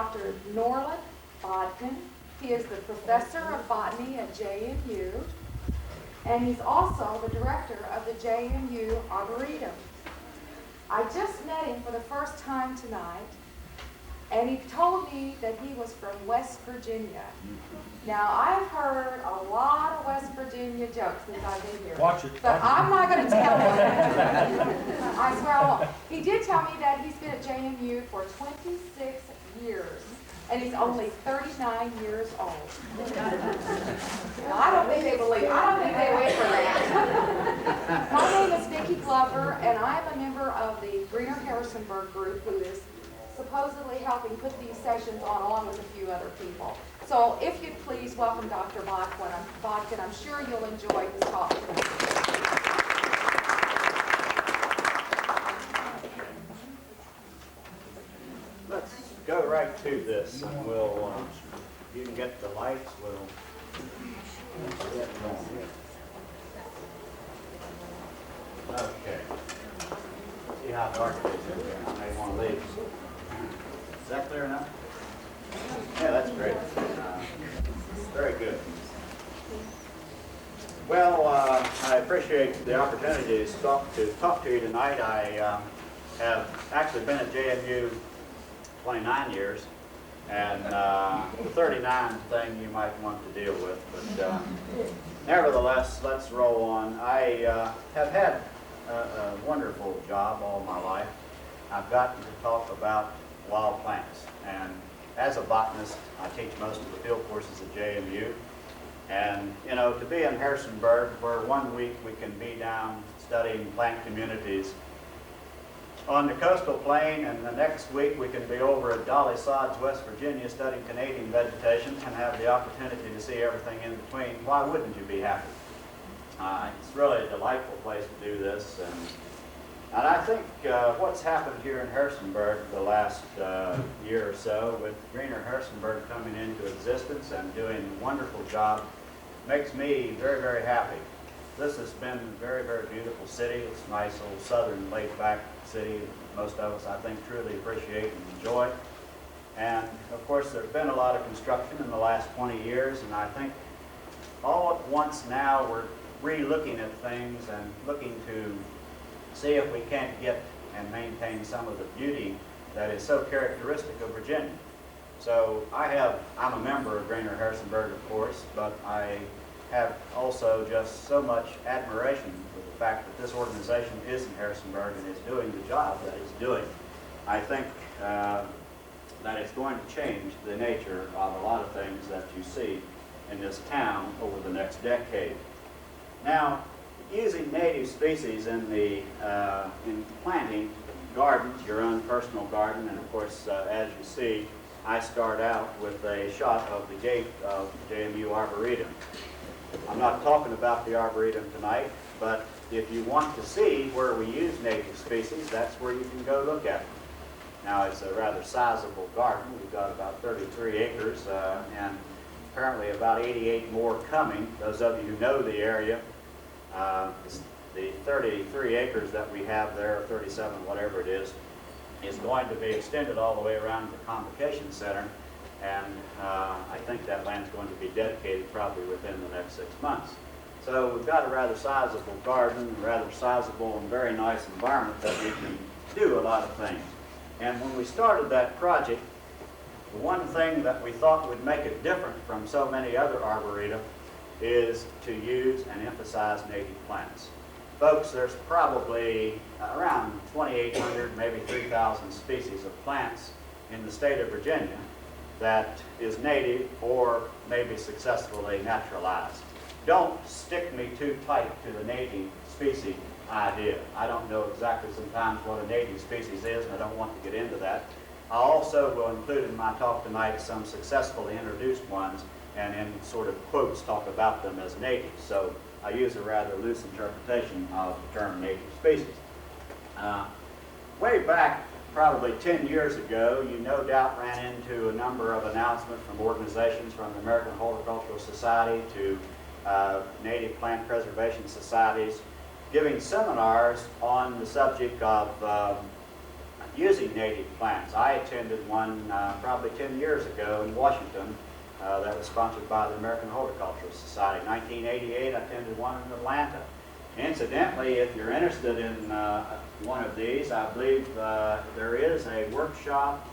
Dr. Norlyn Bodkin. He is the professor of botany at JMU, and he's also the director of the JMU Arboretum. I just met him for the first time tonight, and he told me that he was from West Virginia. Now, I've heard a lot of West Virginia jokes since I've been here. Watch it. But I'm not going to tell one. I swear I won't. He did tell me that he's been at JMU for 26 years, and he's only 39 years old. Now, I don't think they believe. I don't think they wait for that. My name is Vicki Glover, and I'm a member of the Greener Harrisonburg group, who is supposedly helping put these sessions on along with a few other people. So if you'd please welcome Dr. Bodkin. I'm sure you'll enjoy his talk. Let's go right to this, and we'll, you can get the lights, we'll get going. Okay. See how dark it is in here. I may want to leave. Is that clear enough? Yeah, that's great. Very good. Well, I appreciate the opportunity to talk to you tonight. I have actually been at JMU 29 years, and the 39 thing you might want to deal with, but nevertheless, let's roll on. I have had a wonderful job all my life. I've gotten to talk about wild plants, and as a botanist, I teach most of the field courses at JMU. And, you know, to be in Harrisonburg, where 1 week we can be down studying plant communities on the coastal plain, and the next week we can be over at Dolly Sods, West Virginia, studying Canadian vegetation and have the opportunity to see everything in between, why wouldn't you be happy? It's really a delightful place to do this, and I think what's happened here in Harrisonburg the last year or so, with Greener Harrisonburg coming into existence and doing a wonderful job, makes me very, very happy. This has been a very, very beautiful city. It's a nice old southern laid-back city most of us, I think, truly appreciate and enjoy. And of course, there's been a lot of construction in the last 20 years, and I think all at once now we're re-looking at things and looking to see if we can't get and maintain some of the beauty that is so characteristic of Virginia. So I'm a member of Greener Harrisonburg, of course, but I have also just so much admiration for the fact that this organization is in Harrisonburg and is doing the job that it's doing. I think that it's going to change the nature of a lot of things that you see in this town over the next decade. Now, using native species in planting gardens, your own personal garden, and of course, as you see, I start out with a shot of the gate of the JMU Arboretum. I'm not talking about the Arboretum tonight, but if you want to see where we use native species, that's where you can go look at them. Now, it's a rather sizable garden. We've got about 33 acres, and apparently about 88 more coming. Those of you who know the area, the 33 acres that we have there, or 37, whatever it is going to be extended all the way around the Convocation Center, and I think that land's going to be dedicated probably within the next 6 months. So we've got a rather sizable garden, a rather sizable and very nice environment that we can do a lot of things. And when we started that project, the one thing that we thought would make it different from so many other arboretum is to use and emphasize native plants. Folks, there's probably around 2,800, maybe 3,000 species of plants in the state of Virginia that is native or maybe successfully naturalized. Don't stick me too tight to the native species idea. I don't know exactly sometimes what a native species is, and I don't want to get into that. I also will include in my talk tonight some successfully introduced ones, and in sort of quotes talk about them as natives. So I use a rather loose interpretation of the term native species. Way back, probably 10 years ago, you no doubt ran into a number of announcements from organizations from the American Horticultural Society to native plant preservation societies, giving seminars on the subject of using native plants. I attended one probably 10 years ago in Washington that was sponsored by the American Horticultural Society. In 1988, I attended one in Atlanta. Incidentally, if you're interested in one of these, I believe there is a workshop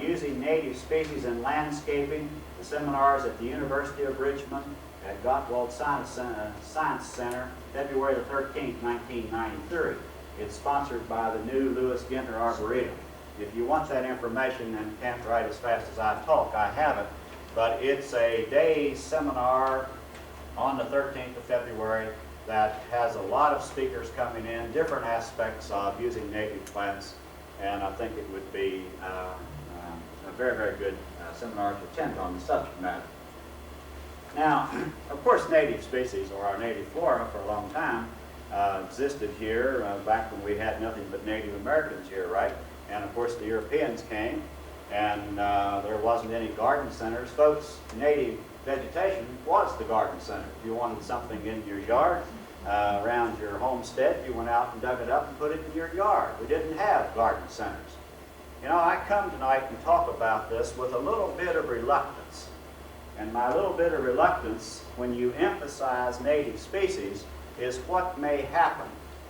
using native species in landscaping. The seminars at the University of Richmond at Gottwald Science Center, February the 13th, 1993. It's sponsored by the new Lewis Gentner Arboretum. If you want that information and can't write as fast as I talk, I have it. But it's a day's seminar on the 13th of February that has a lot of speakers coming in, different aspects of using native plants, and I think it would be a very, very good seminar to attend on the subject matter. Now, of course, native species, or our native flora, for a long time existed here back when we had nothing but Native Americans here, right? And of course, the Europeans came, and there wasn't any garden centers. Folks, native vegetation was the garden center. If you wanted something in your yard, around your homestead, you went out and dug it up and put it in your yard. We didn't have garden centers. You know, I come tonight and talk about this with a little bit of reluctance. And my little bit of reluctance, when you emphasize native species, is what may happen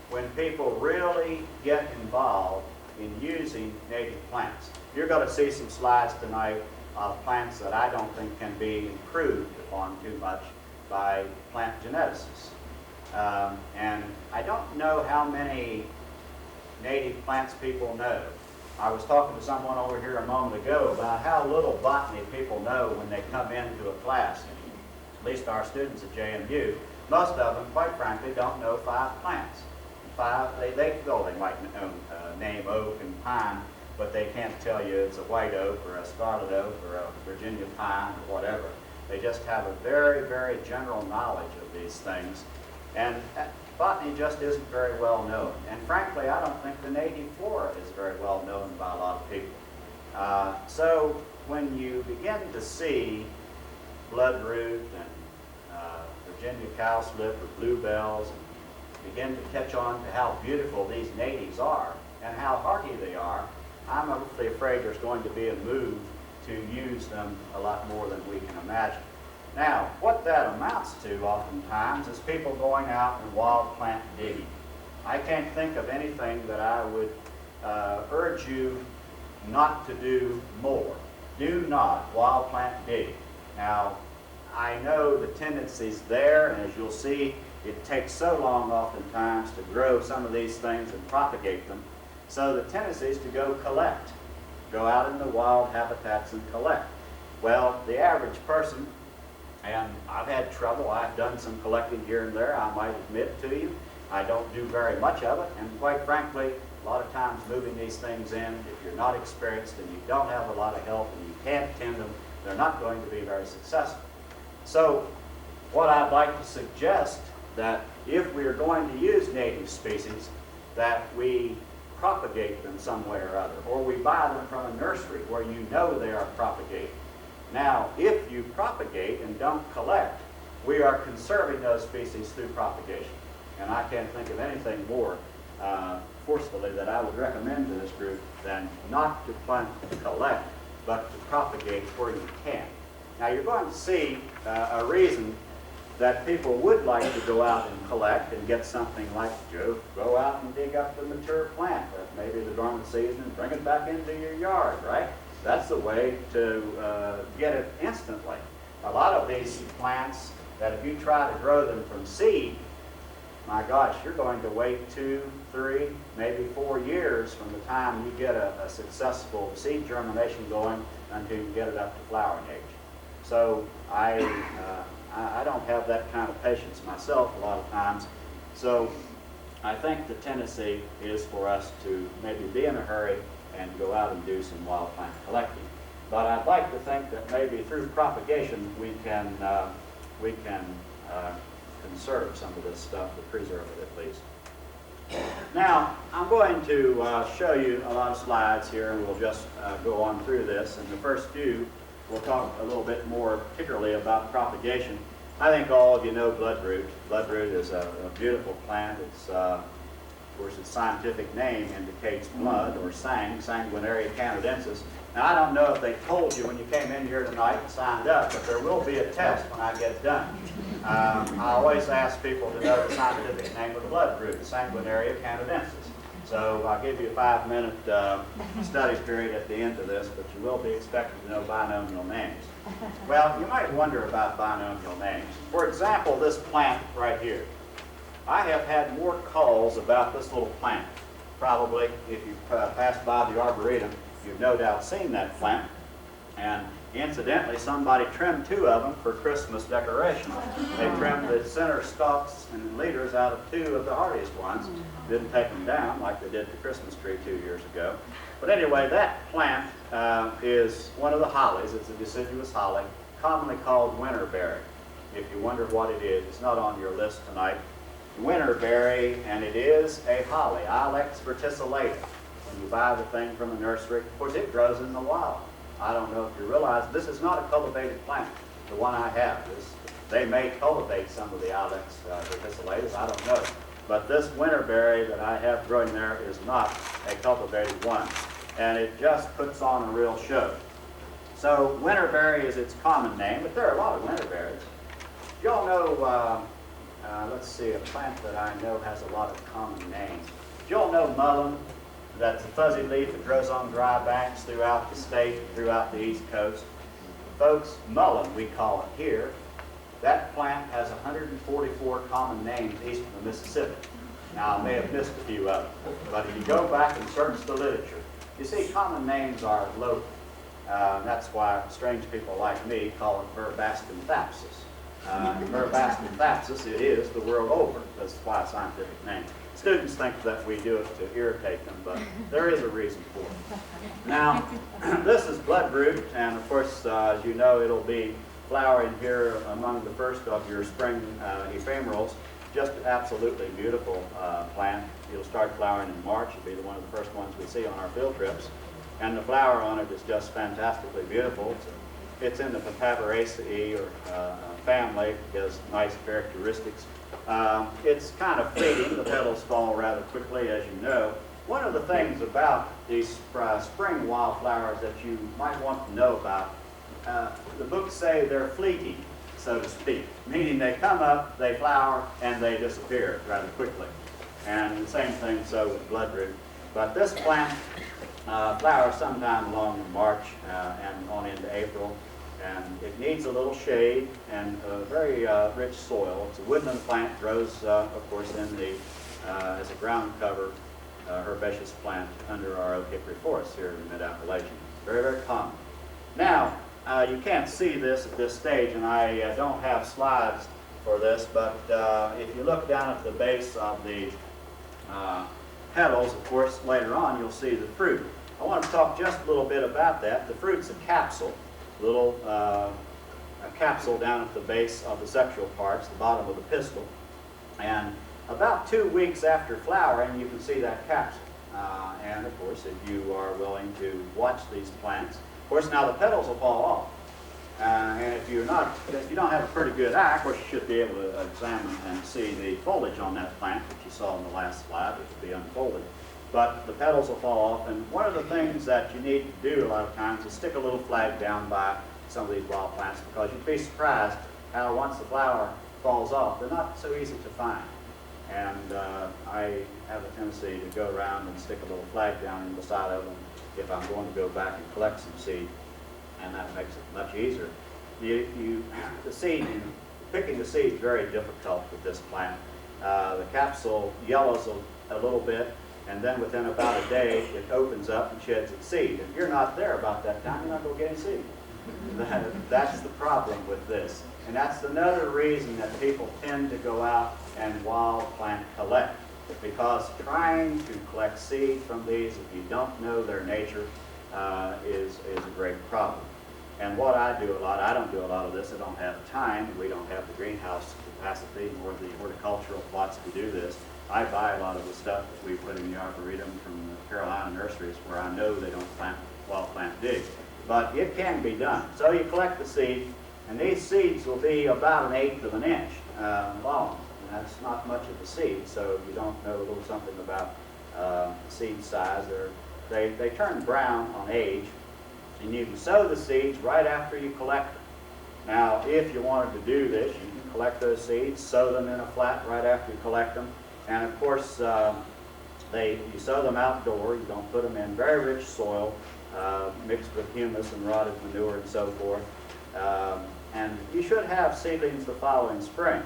when people really get involved in using native plants. You're going to see some slides tonight of plants that I don't think can be improved upon too much by plant geneticists. And I don't know how many native plants people know. I was talking to someone over here a moment ago about how little botany people know when they come into a class, at least our students at JMU. Most of them, quite frankly, don't know 5 plants. They might name oak and pine, but they can't tell you it's a white oak or a scarlet oak or a Virginia pine or whatever. They just have a very, very general knowledge of these things. And botany just isn't very well known. And frankly, I don't think the native flora is very well known by a lot of people. So when you begin to see bloodroot and Virginia cowslip or bluebells, and begin to catch on to how beautiful these natives are and how hardy they are, I'm awfully afraid there's going to be a move to use them a lot more than we can imagine. Now, what that amounts to oftentimes is people going out and wild plant digging. I can't think of anything that I would urge you not to do more. Do not wild plant dig. Now, I know the tendency's there, and as you'll see, it takes so long oftentimes to grow some of these things and propagate them. So the tendency is to go collect. Go out in the wild habitats and collect. Well, the average person, and I've had trouble, I've done some collecting here and there, I might admit to you. I don't do very much of it, and quite frankly, a lot of times moving these things in, if you're not experienced and you don't have a lot of help and you can't tend them, they're not going to be very successful. So what I'd like to suggest, that if we are going to use native species, that we propagate them some way or other, or we buy them from a nursery where you know they are propagated. Now, if you propagate and don't collect, we are conserving those species through propagation. And I can't think of anything more forcefully that I would recommend to this group than not to plant to collect, but to propagate where you can. Now, you're going to see a reason that people would like to go out and collect and get something like go out and dig up the mature plant, maybe the dormant season, and bring it back into your yard, right? That's the way to get it instantly. A lot of these plants that if you try to grow them from seed, my gosh, you're going to wait 2, 3, maybe 4 years from the time you get a successful seed germination going until you get it up to flowering age. So I don't have that kind of patience myself a lot of times. So I think the tendency is for us to maybe be in a hurry and go out and do some wild plant collecting. But I'd like to think that maybe through propagation we can conserve some of this stuff, or preserve it at least. Now, I'm going to show you a lot of slides here, and we'll just go on through this. And the first few, we'll talk a little bit more particularly about propagation. I think all of you know bloodroot. Bloodroot is a beautiful plant. It's Of course, its scientific name indicates blood, or sang, Sanguinaria canadensis. Now, I don't know if they told you when you came in here tonight and signed up, but there will be a test when I get done. I always ask people to know the scientific name of the blood group, Sanguinaria canadensis. So I'll give you a 5-minute study period at the end of this, but you will be expected to know binomial names. Well, you might wonder about binomial names. For example, this plant right here. I have had more calls about this little plant. Probably, if you've passed by the Arboretum, you've no doubt seen that plant. And incidentally, somebody trimmed 2 of them for Christmas decoration. They trimmed the center stalks and leaders out of 2 of the hardiest ones. Didn't take them down like they did the Christmas tree 2 years ago. But anyway, that plant is one of the hollies. It's a deciduous holly, commonly called winterberry. If you wonder what it is, it's not on your list tonight. Winterberry, and it is a holly, Ilex verticillata. When you buy the thing from the nursery, of course it grows in the wild. I don't know if you realize this is not a cultivated plant. The one I have, they may cultivate some of the Ilex verticillatas, I don't know. But this winterberry that I have growing there is not a cultivated one. And it just puts on a real show. So winterberry is its common name, but there are a lot of winterberries. You all know, let's see, a plant that I know has a lot of common names. Do you all know mullein? That's a fuzzy leaf that grows on dry banks throughout the state, throughout the East Coast. Folks, mullein we call it here. That plant has 144 common names east of the Mississippi. Now, I may have missed a few of them, but if you go back and search the literature, you see common names are local. That's why strange people like me call it verbascum thapsus. Verbascum thapsus, it is the world over. That's why a scientific name. Students think that we do it to irritate them, but there is a reason for it. Now, this is bloodroot, and of course, as you know, it'll be flowering here among the first of your spring ephemerals. Just absolutely beautiful plant. It'll start flowering in March. It'll be one of the first ones we see on our field trips. And the flower on it is just fantastically beautiful. It's in the Papaveraceae or family. It has nice characteristics. It's kind of fleeting. The petals fall rather quickly, as you know. One of the things about these spring wildflowers that you might want to know about, the books say they're fleeting, so to speak, meaning they come up, they flower, and they disappear rather quickly. And the same thing so with bloodroot. But this plant flowers sometime along in March and on into April. And it needs a little shade and a very rich soil. It's a woodland plant, grows, of course, in the as a ground cover herbaceous plant under our oak hickory forest here in the mid-Appalachian. Very, very common. Now, you can't see this at this stage, and I don't have slides for this, but if you look down at the base of the petals, of course, later on you'll see the fruit. I want to talk just a little bit about that. The fruit's a capsule. Little a capsule down at the base of the sexual parts, the bottom of the pistil. And about 2 weeks after flowering, you can see that capsule. And of course, if you are willing to watch these plants, of course, now the petals will fall off. And if you don't have a pretty good eye, of course, you should be able to examine and see the foliage on that plant that you saw in the last slide, which will be unfolded. But the petals will fall off, and one of the things that you need to do a lot of times is stick a little flag down by some of these wild plants, because you'd be surprised how once the flower falls off, they're not so easy to find. And I have a tendency to go around and stick a little flag down in the side of them if I'm going to go back and collect some seed, and that makes it much easier. Picking the seed is very difficult with this plant. The capsule yellows a little bit, and then within about a day, it opens up and sheds its seed. If you're not there about that time, you're not going to get any seed. That's the problem with this. And that's another reason that people tend to go out and wild plant collect. Because trying to collect seed from these, if you don't know their nature, is a great problem. And what I do a lot, I don't do a lot of this. I don't have time. We don't have the greenhouse capacity nor the horticultural plots to do this. I buy a lot of the stuff that we put in the Arboretum from the Carolina nurseries where I know they don't wild plant dig. But it can be done. So you collect the seed, and these seeds will be about 1/8 of an inch long. that's not much of a seed, so if you don't know a little something about seed size, they turn brown on age, and you can sow the seeds right after you collect them. Now, if you wanted to do this, you can collect those seeds, sow them in a flat right after you collect them, and of course, you sow them outdoor. You don't put them in very rich soil, mixed with humus and rotted manure and so forth. And you should have seedlings the following spring.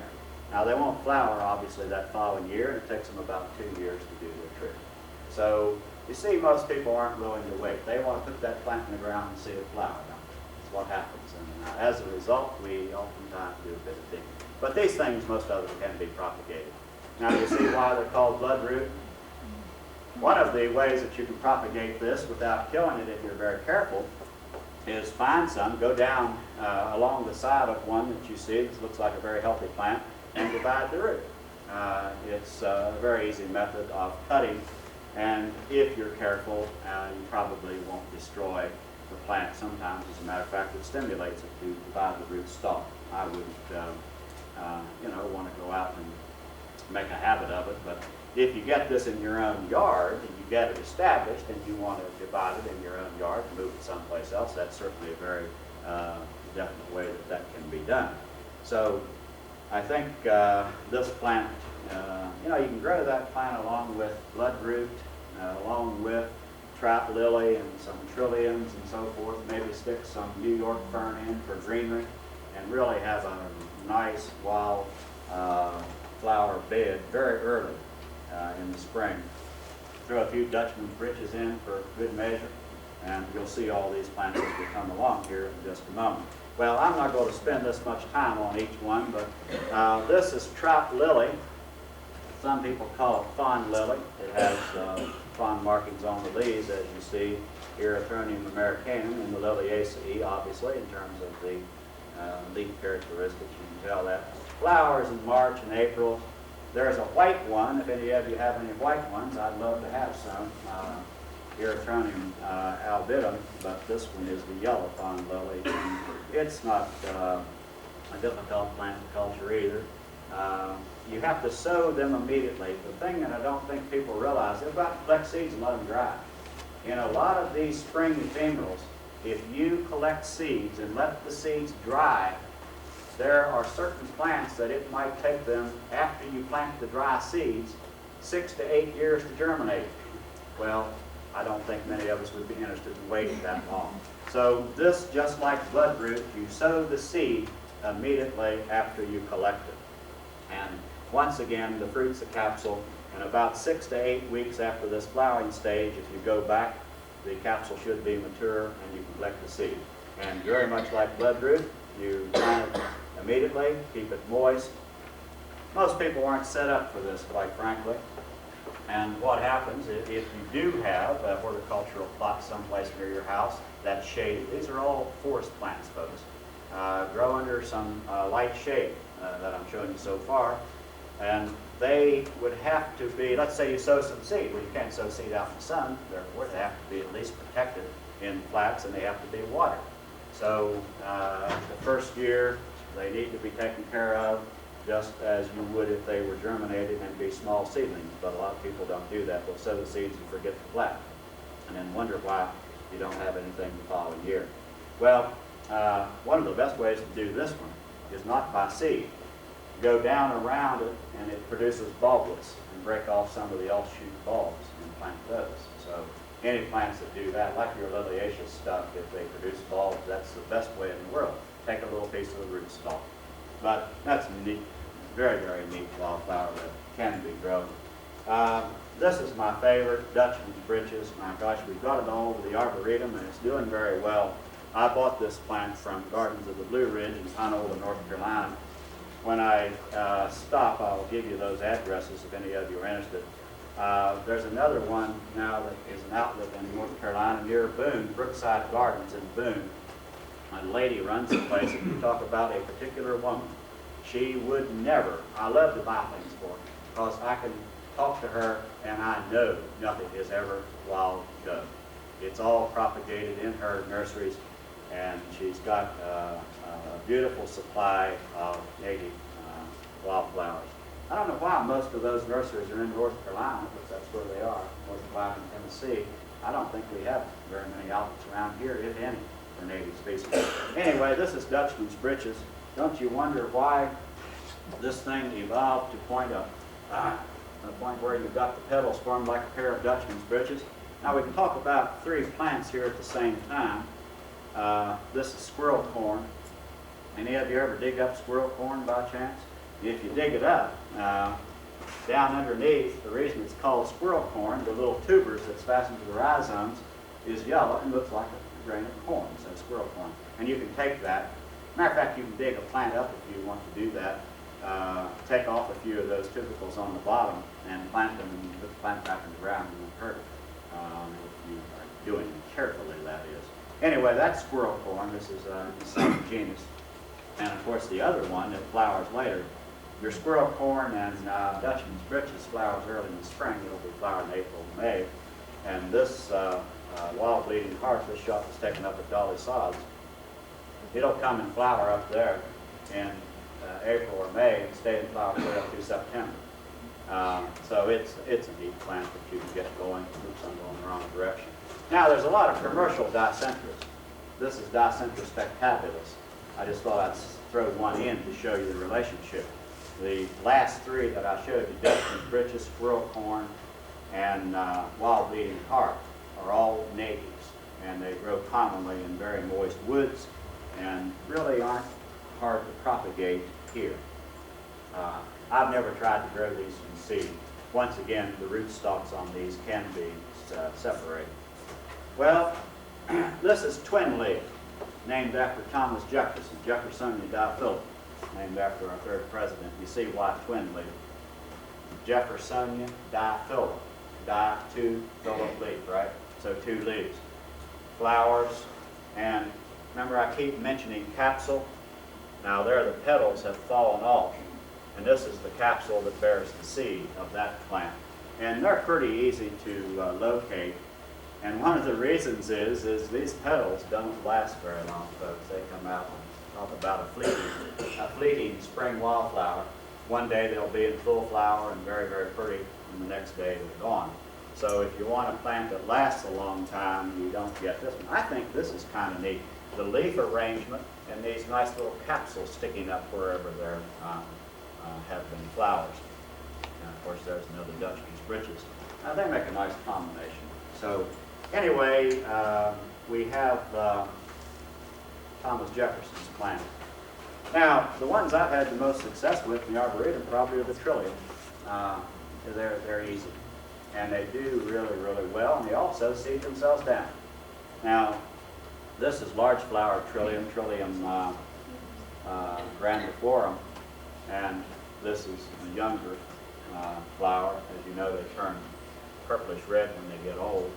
Now, they won't flower, obviously, that following year, and it takes them about 2 years to do their trick. So, you see, most people aren't willing to wait. They want to put that plant in the ground and see it flower. That's what happens. And as a result, we oftentimes do a bit of digging. But these things, most of them, can be propagated. Now, you see why they're called bloodroot? One of the ways that you can propagate this without killing it, if you're very careful, is find some, go down along the side of one that you see that looks like a very healthy plant, and divide the root. It's a very easy method of cutting, and if you're careful, you probably won't destroy the plant. Sometimes, as a matter of fact, it stimulates it to divide the root stalk. I wouldn't, want to go out and make a habit of it, but if you get this in your own yard and you get it established and you want to divide it in your own yard and move it someplace else, that's certainly a very definite way that can be done. So I think this plant, you can grow that plant along with bloodroot, along with trout lily and some trilliums and so forth. Maybe stick some New York fern in for greenery and really have a nice wild flower bed very early in the spring. Throw a few Dutchman's breeches in for good measure, and you'll see all these plants as we come along here in just a moment. Well, I'm not going to spend this much time on each one, but this is trout lily. Some people call it fawn lily. It has fawn markings on the leaves, as you see, Erythronium americanum and the Liliaceae, obviously, in terms of the leaf characteristics. You can tell that. Flowers in March and April. There's a white one. If any of you have any white ones, I'd love to have some. Erythronium albidum, but this one is the yellow fawn lily. It's not a difficult plant to culture either. You have to sow them immediately. The thing that I don't think people realize, they've got to collect seeds and let them dry. In a lot of these spring ephemerals, if you collect seeds and let the seeds dry, there are certain plants that it might take them, after you plant the dry seeds, 6 to 8 years to germinate. Well, I don't think many of us would be interested in waiting that long. So this, just like bloodroot, you sow the seed immediately after you collect it. And once again, the fruit's a capsule, and about 6 to 8 weeks after this flowering stage, if you go back, the capsule should be mature and you can collect the seed. And very much like bloodroot, you plant it immediately, keep it moist. Most people aren't set up for this, quite frankly. And what happens if you do have a horticultural plot someplace near your house that's shaded, these are all forest plants, folks, grow under some light shade that I'm showing you so far. And they would have to be, let's say you sow some seed. Well, you can't sow seed out in the sun, therefore they have to be at least protected in flats, and they have to be watered. So the first year, they need to be taken care of just as you would if they were germinated and be small seedlings. But a lot of people don't do that. They'll sow the seeds and forget to plant, and then wonder why you don't have anything the following year. Well, one of the best ways to do this one is not by seed. Go down around it, and it produces bulbs, and break off some of the offshoot bulbs and plant those. So any plants that do that, like your liliaceous stuff, if they produce bulbs, that's the best way in the world. Take a little piece of the root stalk. But that's neat, very, very neat wildflower that can be grown. This is my favorite, Dutchman's breeches. My gosh, we've got it all over the Arboretum, and it's doing very well. I bought this plant from Gardens of the Blue Ridge in Shenandoah, North Carolina. When I stop, I'll give you those addresses if any of you are interested. There's another one now that is an outlet in North Carolina near Boone, Brookside Gardens in Boone. A lady runs the place, and you talk about a particular woman. She would never, I love to buy things for her, because I can talk to her and I know nothing is ever wild done. It's all propagated in her nurseries, and she's got a beautiful supply of native wildflowers. I don't know why most of those nurseries are in North Carolina, but that's where they are, North Carolina and Tennessee. I don't think we have very many outlets around here, if any, for native species. Anyway, this is Dutchman's breeches. Don't you wonder why this thing evolved to a point where you've got the petals formed like a pair of Dutchman's breeches? Now we can talk about three plants here at the same time. This is squirrel corn. Any of you ever dig up squirrel corn by chance? If you dig it up, down underneath, the reason it's called squirrel corn, the little tubers that's fastened to the rhizomes is yellow and looks like a grain of corn, so squirrel corn. And you can take that. Matter of fact, you can dig a plant up if you want to do that. Take off a few of those tubercles on the bottom and plant them and put the plant back in the ground and then hurt it. If you are doing it carefully, that is. Anyway, that's squirrel corn. This is the same genus. And of course, the other one that flowers later. Your squirrel corn and Dutchman's breeches flowers early in the spring. It'll be flowering in April and May. And this wild bleeding heart, this shot was taken up at Dolly Sods. It'll come and flower up there in April or May and stay in flower clear up through September. So it's a neat plant that you can get going. Oops, I'm going the wrong direction. Now there's a lot of commercial dicentras. This is Dicentris spectaculus. I just thought I'd throw one in to show you the relationship. The last three that I showed you, Dutchman's breeches, squirrel corn, and wild bleeding heart, are all natives, and they grow commonly in very moist woods and really aren't hard to propagate here. I've never tried to grow these from seed. Once again, the rootstocks on these can be separated. Well, this is twin leaf, named after Thomas Jefferson, Jeffersonia diphylla, named after our third president. You see why twin leaf. Jeffersonia diphylla, di, two, phyllis, leaf, right? So two leaves. Flowers, and remember I keep mentioning capsule. Now there the petals have fallen off, and this is the capsule that bears the seed of that plant. And they're pretty easy to locate. And one of the reasons is these petals don't last very long, folks. They come out and talk about a fleeting spring wildflower. One day they'll be in full flower and very, very pretty, and the next day they're gone. So if you want a plant that lasts a long time, you don't get this one. I think this is kind of neat. The leaf arrangement and these nice little capsules sticking up wherever there have been flowers. And of course there's another Dutchman's breeches. They make a nice combination. So anyway, we have Thomas Jefferson's plant. Now, the ones I've had the most success with in the Arboretum probably are the Trillium. They're easy. And they do really, really well, and they also seed themselves down. Now, this is large flowered Trillium, Trillium grandiflorum, and this is a younger flower. As you know, they turn purplish red when they get old.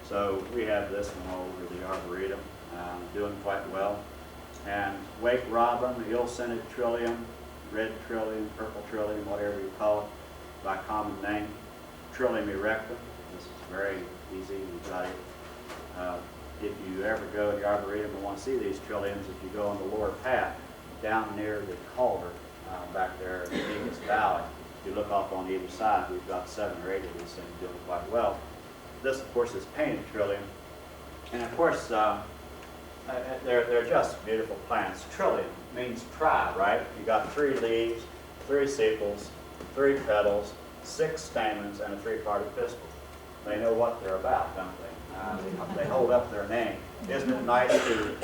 So we have this one all over the Arboretum, doing quite well. And Wake Robin, the ill-scented Trillium, red Trillium, purple Trillium, whatever you call it by common name. Trillium erectum. This is very easy. You've got it. If you ever go to the Arboretum and want to see these Trilliums, if you go on the lower path down near the culvert back there in the Greener Valley, if you look off on either side, we've got 7 or 8 of these things doing quite well. This, of course, is painted Trillium. And of course, they're just beautiful plants. Trillium means tri, right? You got 3 leaves, 3 sepals, 3 petals, 6 stamens, and a 3-parted pistil. They know what they're about, don't they? They hold up their name. Isn't it nice to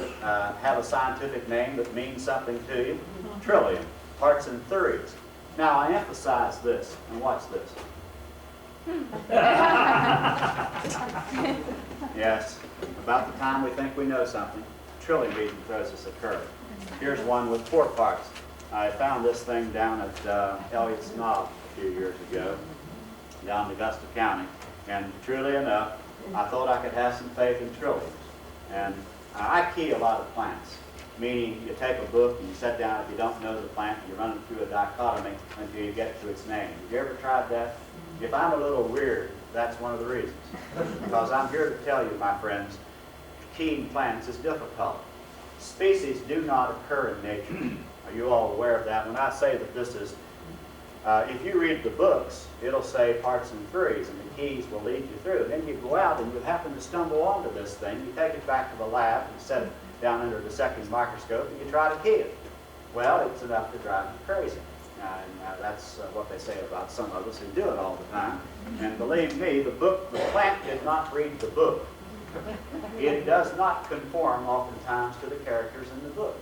have a scientific name that means something to you? Trillium, parts in threes. Now, I emphasize this, and watch this. Yes, about the time we think we know something, Trillium beating throws us a curve. Here's one with 4 parts. I found this thing down at Elliott's Knob a few years ago, down in Augusta County, and truly enough, I thought I could have some faith in Trilliums. And I key a lot of plants, meaning you take a book and you sit down, if you don't know the plant, you run it through a dichotomy until you get to its name. Have you ever tried that? If I'm a little weird, that's one of the reasons. Because I'm here to tell you, my friends, keying plants is difficult. Species do not occur in nature. Are you all aware of that? When I say that this is If you read the books, it'll say parts and threes, and the keys will lead you through. And then you go out and you happen to stumble onto this thing. You take it back to the lab and set it down under the second microscope, and you try to key it. Well, it's enough to drive you crazy. And that's what they say about some of us who do it all the time. And believe me, the plant did not read the book. It does not conform oftentimes to the characters in the book.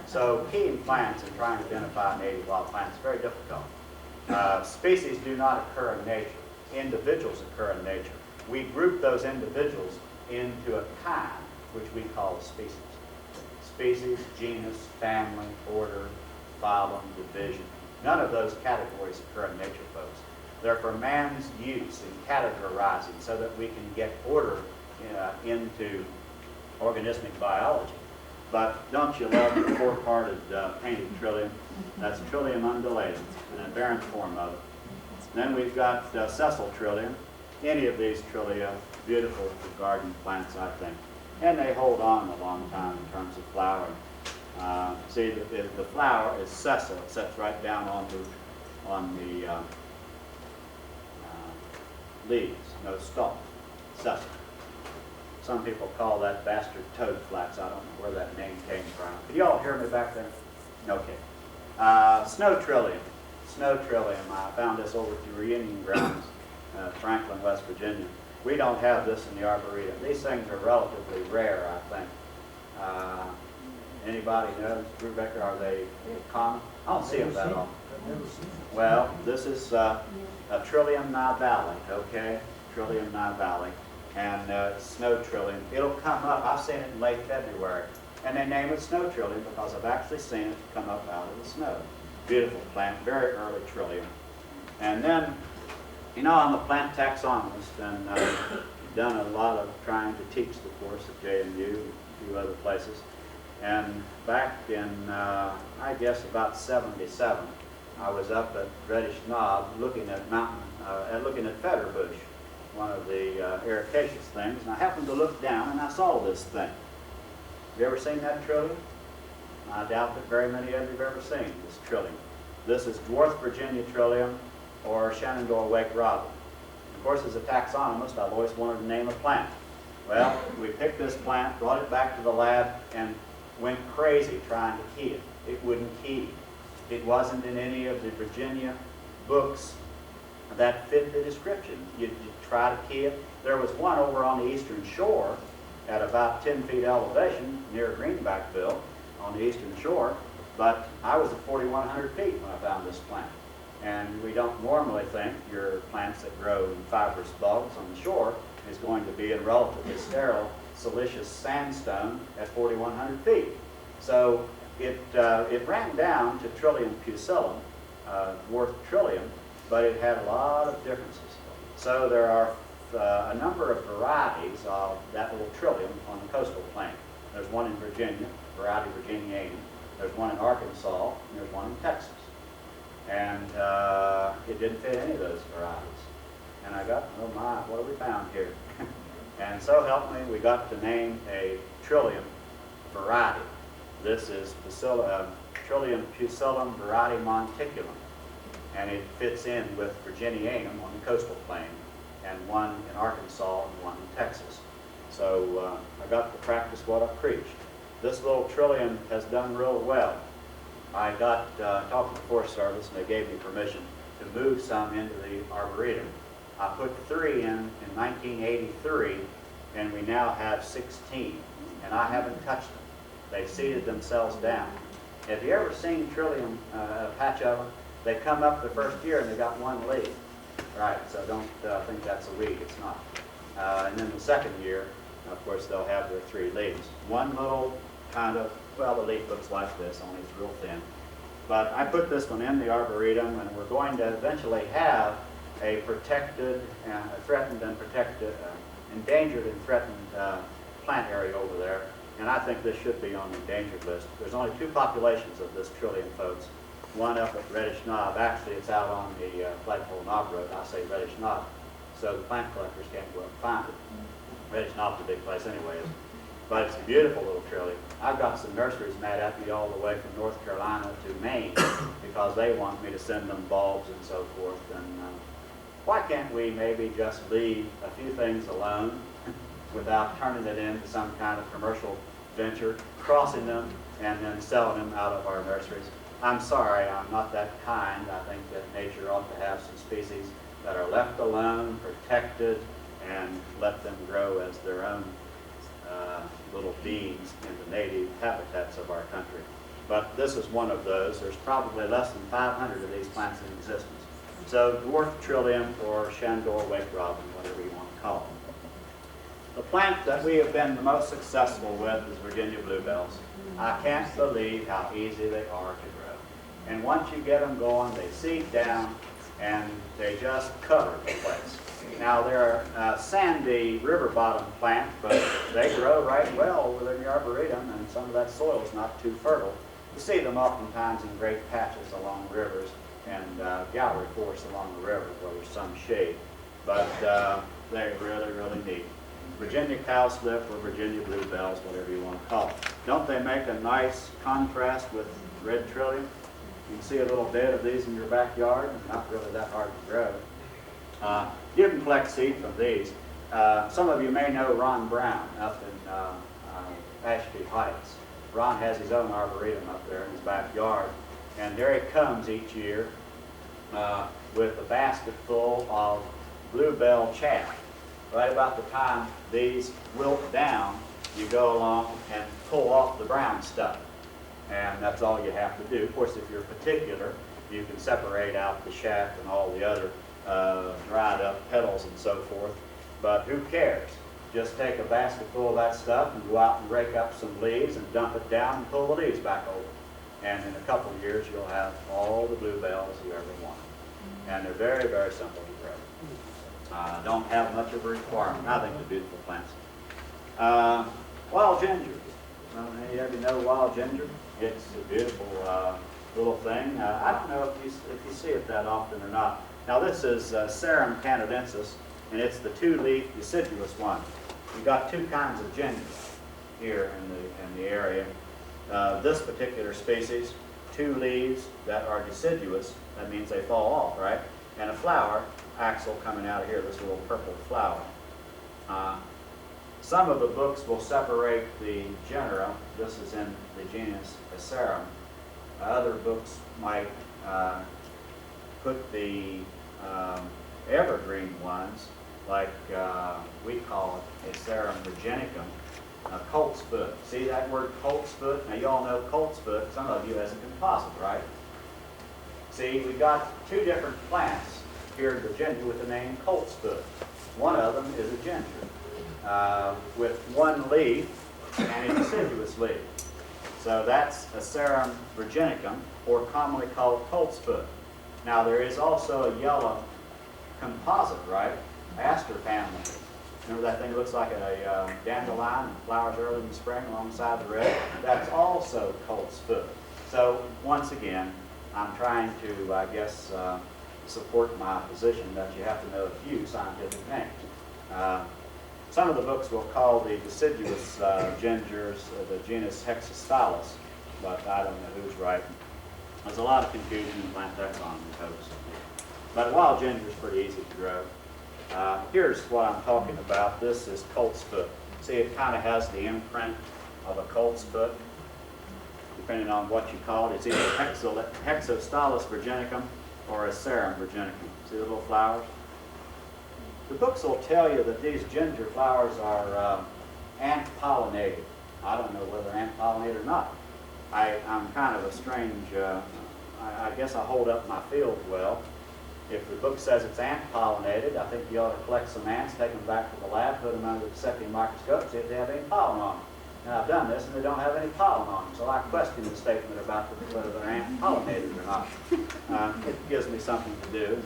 So keying plants and trying to identify native wild plants is very difficult. Species do not occur in nature. Individuals occur in nature. We group those individuals into a kind, which we call a species. Species, genus, family, order, phylum, division. None of those categories occur in nature, folks. They're for man's use in categorizing so that we can get order into organismic biology. But don't you love the four-parted painted trillium? That's Trillium undulatum, an aberrant form of it. Then we've got sessile trillium. Any of these trillia, beautiful for garden plants, I think. And they hold on a long time in terms of flowering. See, the flower is sessile. It sets right down on the leaves, no stalk, sessile. Some people call that bastard toad flax. I don't know where that name came from. Can you all hear me back there? Okay. Snow trillium. Snow trillium. I found this over at the reunion grounds, Franklin, West Virginia. We don't have this in the Arboretum. These things are relatively rare, I think. Anybody knows, Rebecca, are they common? I don't see them that often. Well, this is a Trillium nivalis, okay? Trillium nivalis. And snow trillium. It'll come up. I've seen it in late February. And they name it snow trillium because I've actually seen it come up out of the snow. Beautiful plant, very early trillium. And then, you know, I'm a plant taxonomist and done a lot of trying to teach the course at JMU and a few other places. And back in, I guess, about 77, I was up at Reddish Knob looking at looking at Federbush, one of the ericaceous things, and I happened to look down and I saw this thing. Have you ever seen that trillium? I doubt that very many of you have ever seen this trillium. This is dwarf Virginia trillium, or Shenandoah wake robin. Of course, as a taxonomist, I've always wanted to name a plant. Well, we picked this plant, brought it back to the lab, and went crazy trying to key it. It wouldn't key. It wasn't in any of the Virginia books that fit the description. You try to key it. There was one over on the eastern shore at about 10 feet elevation near Greenbackville on the eastern shore, but I was at 4,100 feet when I found this plant. And we don't normally think your plants that grow in fibrous bulbs on the shore is going to be in relatively sterile siliceous sandstone at 4,100 feet. So it ran down to Trillium pusillum, dwarf trillium, but it had a lot of differences. So there are a number of varieties of that little trillium on the coastal plain. There's one in Virginia, variety Virginianum. There's one in Arkansas, and there's one in Texas. And it didn't fit any of those varieties. And I got, oh my, what have we found here? And so help me, we got to name a trillium variety. This is Trillium pusillum variety monticulum. And it fits in with Virginianum on the coastal plain, and one in Arkansas and one in Texas. So I got to practice what I preached. This little trillium has done real well. I got talked to the Forest Service, and they gave me permission to move some into the Arboretum. I put 3 in 1983, and we now have 16, and I haven't touched them. They've seeded themselves down. Have you ever seen trillium, a patch of them? They come up the first year and they got 1 leaf. Right, so don't think that's a weed, it's not. And then the second year, of course, they'll have their 3 leaves. One little kind of, well, the leaf looks like this, only it's real thin. But I put this one in the Arboretum, and we're going to eventually have a protected, threatened and protected, endangered and threatened plant area over there. And I think this should be on the endangered list. There's only 2 populations of this trillium, folks. One up at Reddish Knob. Actually, it's out on the Flagpole Knob Road. I say Reddish Knob, so the plant collectors can't go up and find it. Reddish Knob's a big place anyways. but it's a beautiful little trillium. I've got some nurseries mad at me all the way from North Carolina to Maine because they want me to send them bulbs and so forth. And why can't we maybe just leave a few things alone without turning it into some kind of commercial venture, crossing them and then selling them out of our nurseries? I'm sorry, I'm not that kind. I think that nature ought to have some species that are left alone, protected, and let them grow as their own little beings in the native habitats of our country. But this is one of those. There's probably less than 500 of these plants in existence. So dwarf trillium or Shenandoah wake robin, whatever you want to call it. The plant that we have been the most successful with is Virginia bluebells. I can't believe how easy they are to grow. And once you get them going, they seed down and they just cover the place. Now they're a sandy river bottom plant, but they grow right well within the Arboretum, and some of that soil is not too fertile. You see them oftentimes in great patches along rivers and gallery forests along the river where there's some shade. But they're really, really neat. Virginia cowslip or Virginia bluebells, whatever you want to call it. Don't they make a nice contrast with red trillium? You can see a little bed of these in your backyard, not really that hard to grow. You can collect seed from these. Some of you may know Ron Brown up in Ashby Heights. Ron has his own arboretum up there in his backyard, and there he comes each year with a basket full of bluebell chaff. Right about the time these wilt down, you go along and pull off the brown stuff. And that's all you have to do. Of course, if you're particular, you can separate out the shaft and all the other dried up petals and so forth. But who cares? Just take a basket full of that stuff and go out and rake up some leaves and dump it down and pull the leaves back over. And in a couple of years, you'll have all the bluebells you ever want. And they're very, very simple to grow. Don't have much of a requirement. I think they're beautiful plants. Wild ginger. Any of you know wild ginger? It's a beautiful little thing. I don't know if you see it that often or not. Now this is Serum canadensis, and it's the two-leaf deciduous one. We've got two kinds of ginger here in the area. This particular species, two leaves that are deciduous, that means they fall off, right? And a flower, axil coming out of here, this little purple flower. Some of the books will separate the genera. This is in the genus Serum. Other books might put the evergreen ones, like we call it Serum virginicum, colt's foot. See that word colt's foot? Now you all know colt's foot, some of you as a composite, right? See, we've got two different plants here in Virginia with the name colt's foot. One of them is a ginger with one leaf and a deciduous leaf. So that's a Serum virginicum, or commonly called colt's foot. Now there is also a yellow composite, right? Aster family. Remember that thing that looks like a dandelion and flowers early in the spring alongside the red? That's also colt's foot. So once again, I'm trying to, I guess, support my position that you have to know a few scientific names. Some of the books will call the deciduous gingers the genus Hexastylus, but I don't know who's right. There's a lot of confusion in plant taxonomy codes. But wild ginger is pretty easy to grow. Here's what I'm talking about. This is colt's foot. See, it kind of has the imprint of a colt's foot, depending on what you call it. It's either Hexastylus virginicum or a Serum virginicum. See the little flowers? The books will tell you that these ginger flowers are ant-pollinated. I don't know whether ant-pollinated or not. I'm kind of a strange, I guess I hold up my field well. If the book says it's ant-pollinated, I think you ought to collect some ants, take them back to the lab, put them under the dissecting microscope, see if they have any pollen on them. And I've done this, and they don't have any pollen on them, so I question the statement about whether they're ant-pollinated or not. It gives me something to do.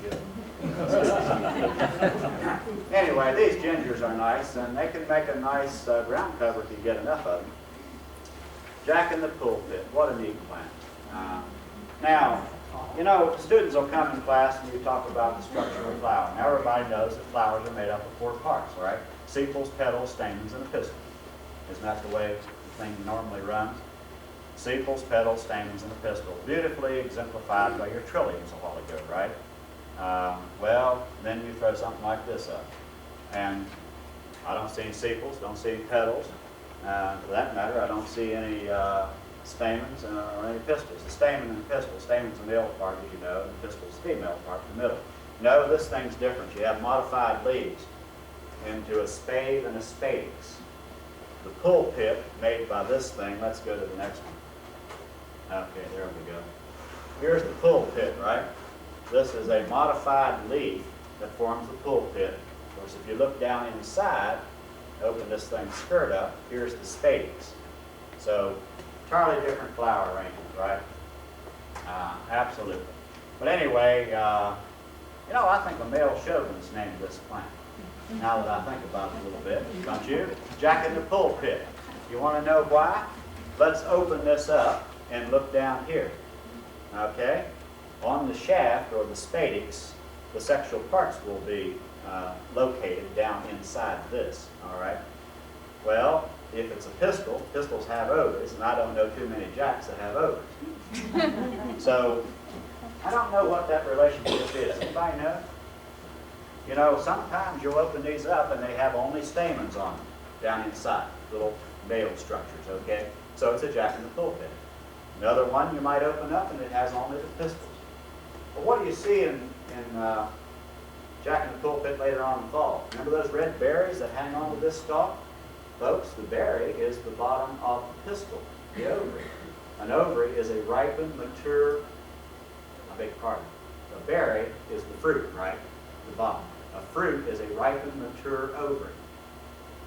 Anyway, these gingers are nice, and they can make a nice ground cover if you get enough of them. Jack in the pulpit, what a neat plant. Now, you know, students will come in class and you talk about the structure of a flower. Now everybody knows that flowers are made up of four parts, right? Sepals, petals, stamens, and a pistil. Isn't that the way the thing normally runs? Sepals, petals, stamens, and a pistil. Beautifully exemplified by your trilliums a while ago, right? Well, then you throw something like this up. And I don't see any sepals, don't see any petals. For that matter, I don't see any stamens or any pistils. The stamen and the pistil. Stamen's the male part, as you know, and the pistil's the female part in the middle. No, this thing's different. You have modified leaves into a spade and a spadix. The pulpit made by this thing, let's go to the next one. Okay, there we go. Here's the pulpit, right? This is a modified leaf that forms the pulpit. Of course, if you look down inside, open this thing's skirt up, here's the spadix. So, entirely different flower arrangements, right? Absolutely. But anyway, you know, I think a male chauvinist named this plant. Now that I think about it a little bit, don't you? Jack in the pulpit. You want to know why? Let's open this up and look down here. Okay? On the shaft, or the spadix, the sexual parts will be located down inside this. All right? Well, if it's a pistil, pistils have ovaries, and I don't know too many jacks that have ovaries. So, I don't know what that relationship is. Anybody know? You know, sometimes you'll open these up and they have only stamens on them down inside, little male structures, okay? So it's a jack in the pulpit. Another one you might open up and it has only the pistils. But what do you see in jack in the pulpit later on in the fall? Remember those red berries that hang onto this stalk? Folks, the berry is the bottom of the pistil, the ovary. An ovary is a ripened, mature, I beg your pardon. A berry is the fruit, right? The bottom. A fruit is a ripened, mature ovary.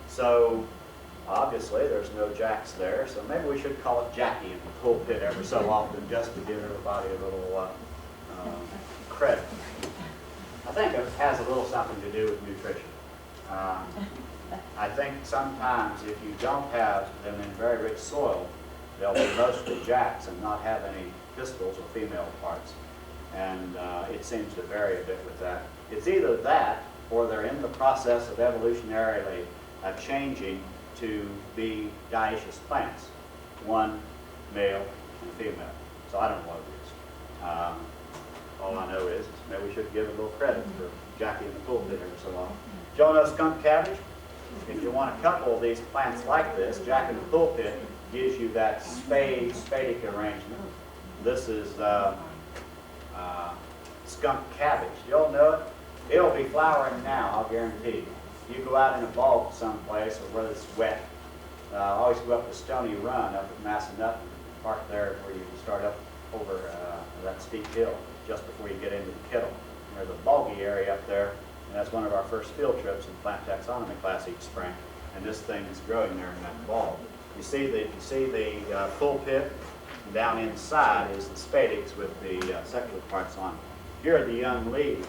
So, obviously, there's no jacks there, so maybe we should call it Jackie in the pulpit every so often, just to give everybody a little credit. I think it has a little something to do with nutrition. I think sometimes if you don't have them in very rich soil, they'll be mostly jacks and not have any pistils or female parts. And it seems to vary a bit with that. It's either that, or they're in the process of evolutionarily changing to be dioecious plants. One male and female. So I don't know what it is. All I know is maybe we should give a little credit for Jackie in the pulpit every so often. Do y'all know skunk cabbage? If you want a couple of these plants like this, Jack in the pulpit gives you that spadic arrangement. This is skunk cabbage. Y'all know it? It'll be flowering now, I'll guarantee you. You go out in a bog someplace or where it's wet. Always go up the Stony Run up at Massanutten, park there where you can start up over that steep hill just before you get into the Kittle. There's a boggy area up there, and that's one of our first field trips in plant taxonomy class each spring. And this thing is growing there in that bog. You see the pulpit, down inside is the spadix with the sexual parts on it. Here are the young leaves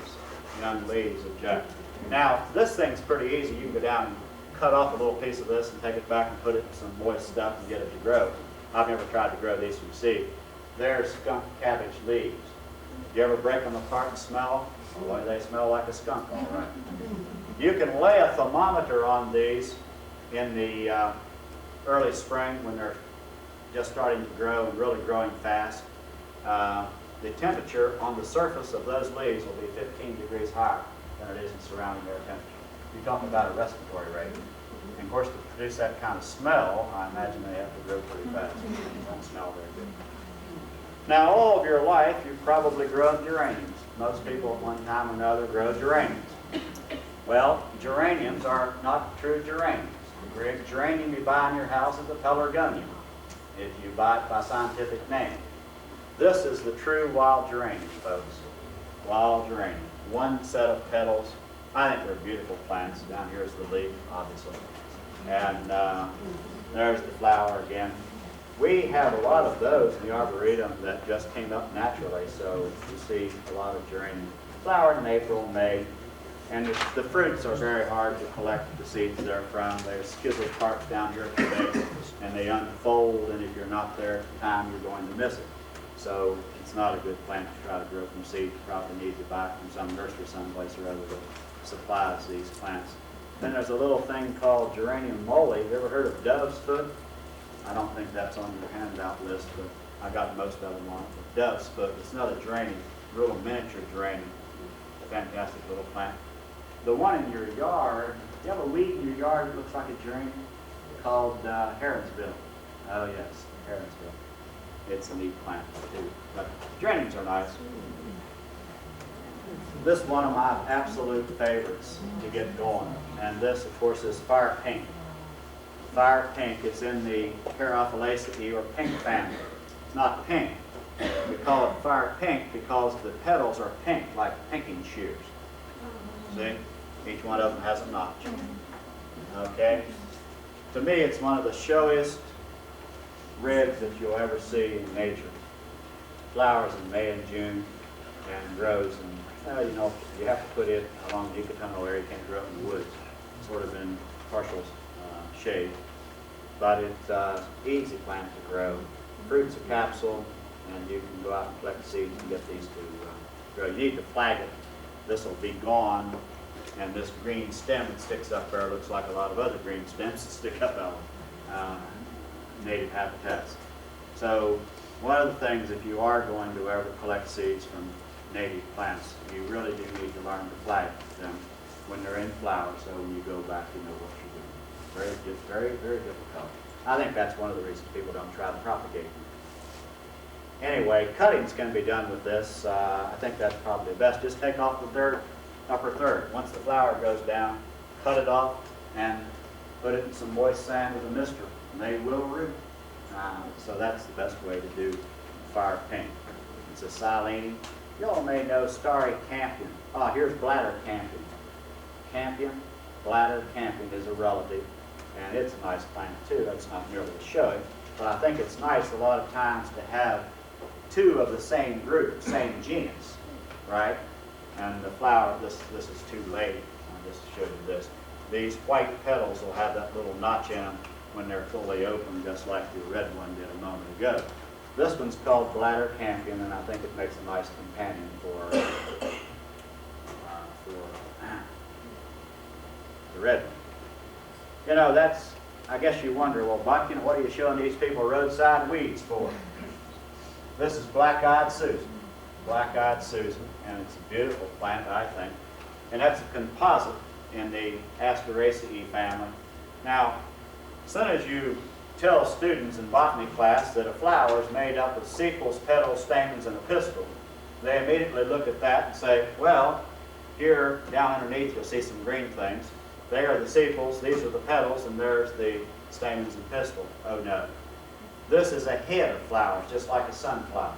of Jack. Now, this thing's pretty easy. You can go down and cut off a little piece of this and take it back and put it in some moist stuff and get it to grow. I've never tried to grow these from seed. There's skunk cabbage leaves. You ever break them apart and smell them? Boy, they smell like a skunk, all right. You can lay a thermometer on these in the early spring when they're just starting to grow and really growing fast. The temperature on the surface of those leaves will be 15 degrees higher than it is in surrounding air temperature. You're talking about a respiratory rate. And of course, to produce that kind of smell, I imagine they have to grow pretty fast. They don't smell very good. Now, all of your life, you've probably grown geraniums. Most people at one time or another grow geraniums. Well, geraniums are not true geraniums. The geranium you buy in your house is a pelargonium, if you buy it by scientific name. This is the true wild geranium, folks. Wild geranium. One set of petals. I think they're beautiful plants. Down here is the leaf, obviously. And there's the flower again. We have a lot of those in the Arboretum that just came up naturally, so you see a lot of geranium. Flower in April, May. And the fruits are very hard to collect the seeds therefrom. There's schizoid parts down here at the base, and they unfold, and if you're not there at the time, you're going to miss it. So it's not a good plant to try to grow from seed. You probably need to buy it from some nursery someplace or other that supplies these plants. Then there's a little thing called geranium moly. You ever heard of dove's foot? I don't think that's on your handout list, but I got most of them on it. Dove's foot. It's another geranium, little miniature geranium. Fantastic little plant. The one in your yard, you have a weed in your yard that looks like a geranium called Heronsville. Oh yes, Heronsville. It's a neat plant too. But geraniums are nice. This is one of my absolute favorites to get going. And this, of course, is fire pink. Fire pink is in the Caryophyllaceae or pink family. It's not pink. We call it fire pink because the petals are pink, like pinking shears. See? Each one of them has a notch. Okay? To me, it's one of the showiest reds that you'll ever see in nature. Flowers in May and June and grows, and you know, you have to put it along the Yucatan area. You can't grow it in the woods, sort of in partial shade. But it's easy plant to grow. Fruit's a capsule, and you can go out and collect seeds and get these to grow. You need to flag it. This will be gone, and this green stem that sticks up there looks like a lot of other green stems that stick up out of native habitats. So one of the things, if you are going to ever collect seeds from native plants, you really do need to learn to flag them when they're in flower, so when you go back, you know what you're doing. Very, very difficult. I think that's one of the reasons people don't try to propagate them. Anyway, cuttings can be done with this. I think that's probably the best. Just take off the dirt, upper third. Once the flower goes down, cut it off and put it in some moist sand with a mister, and they will root. So that's the best way to do fire pink. It's a silene. You all may know starry campion. Here's bladder campion. Campion, bladder campion is a relative, and it's a nice plant too. That's not nearly as showy, but I think it's nice a lot of times to have two of the same group, same genus, right? And the flower, this is too late. I'll just show you this. These white petals will have that little notch in them when they're fully open, just like the red one did a moment ago. This one's called bladder campion, and I think it makes a nice companion for the red one. You know, that's, I guess you wonder, well, Bodkin, what are you showing these people roadside weeds for? This is black-eyed Susan. Black-eyed Susan, and it's a beautiful plant, I think. And that's a composite in the Asteraceae family. Now, as soon as you tell students in botany class that a flower is made up of sepals, petals, stamens, and a pistil, they immediately look at that and say, well, here down underneath you'll see some green things. They are the sepals, these are the petals, and there's the stamens and pistil. Oh no. This is a head of flowers, just like a sunflower.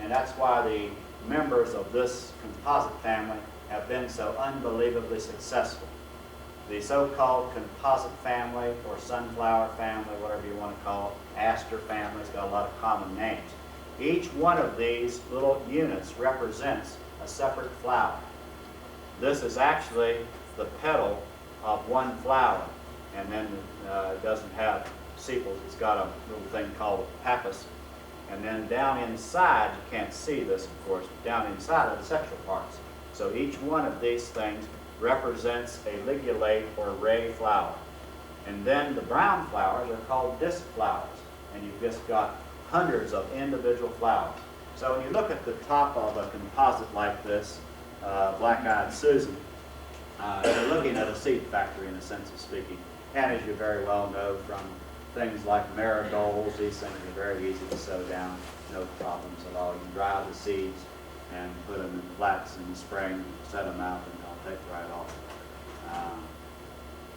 And that's why the members of this composite family have been so unbelievably successful. The so-called composite family or sunflower family, whatever you want to call it, aster family, has got a lot of common names. Each one of these little units represents a separate flower. This is actually the petal of one flower, and then it doesn't have sepals. It's got a little thing called a pappus. And then down inside, you can't see this, of course, but down inside are the sexual parts. So each one of these things represents a ligulate or ray flower. And then the brown flowers are called disc flowers. And you've just got hundreds of individual flowers. So when you look at the top of a composite like this, black-eyed Susan, you're looking at a seed factory in a sense of speaking. And as you very well know from things like marigolds, these things are very easy to sow down, no problems at all. You can dry the seeds and put them in flats in the spring, set them out, and they'll take right off.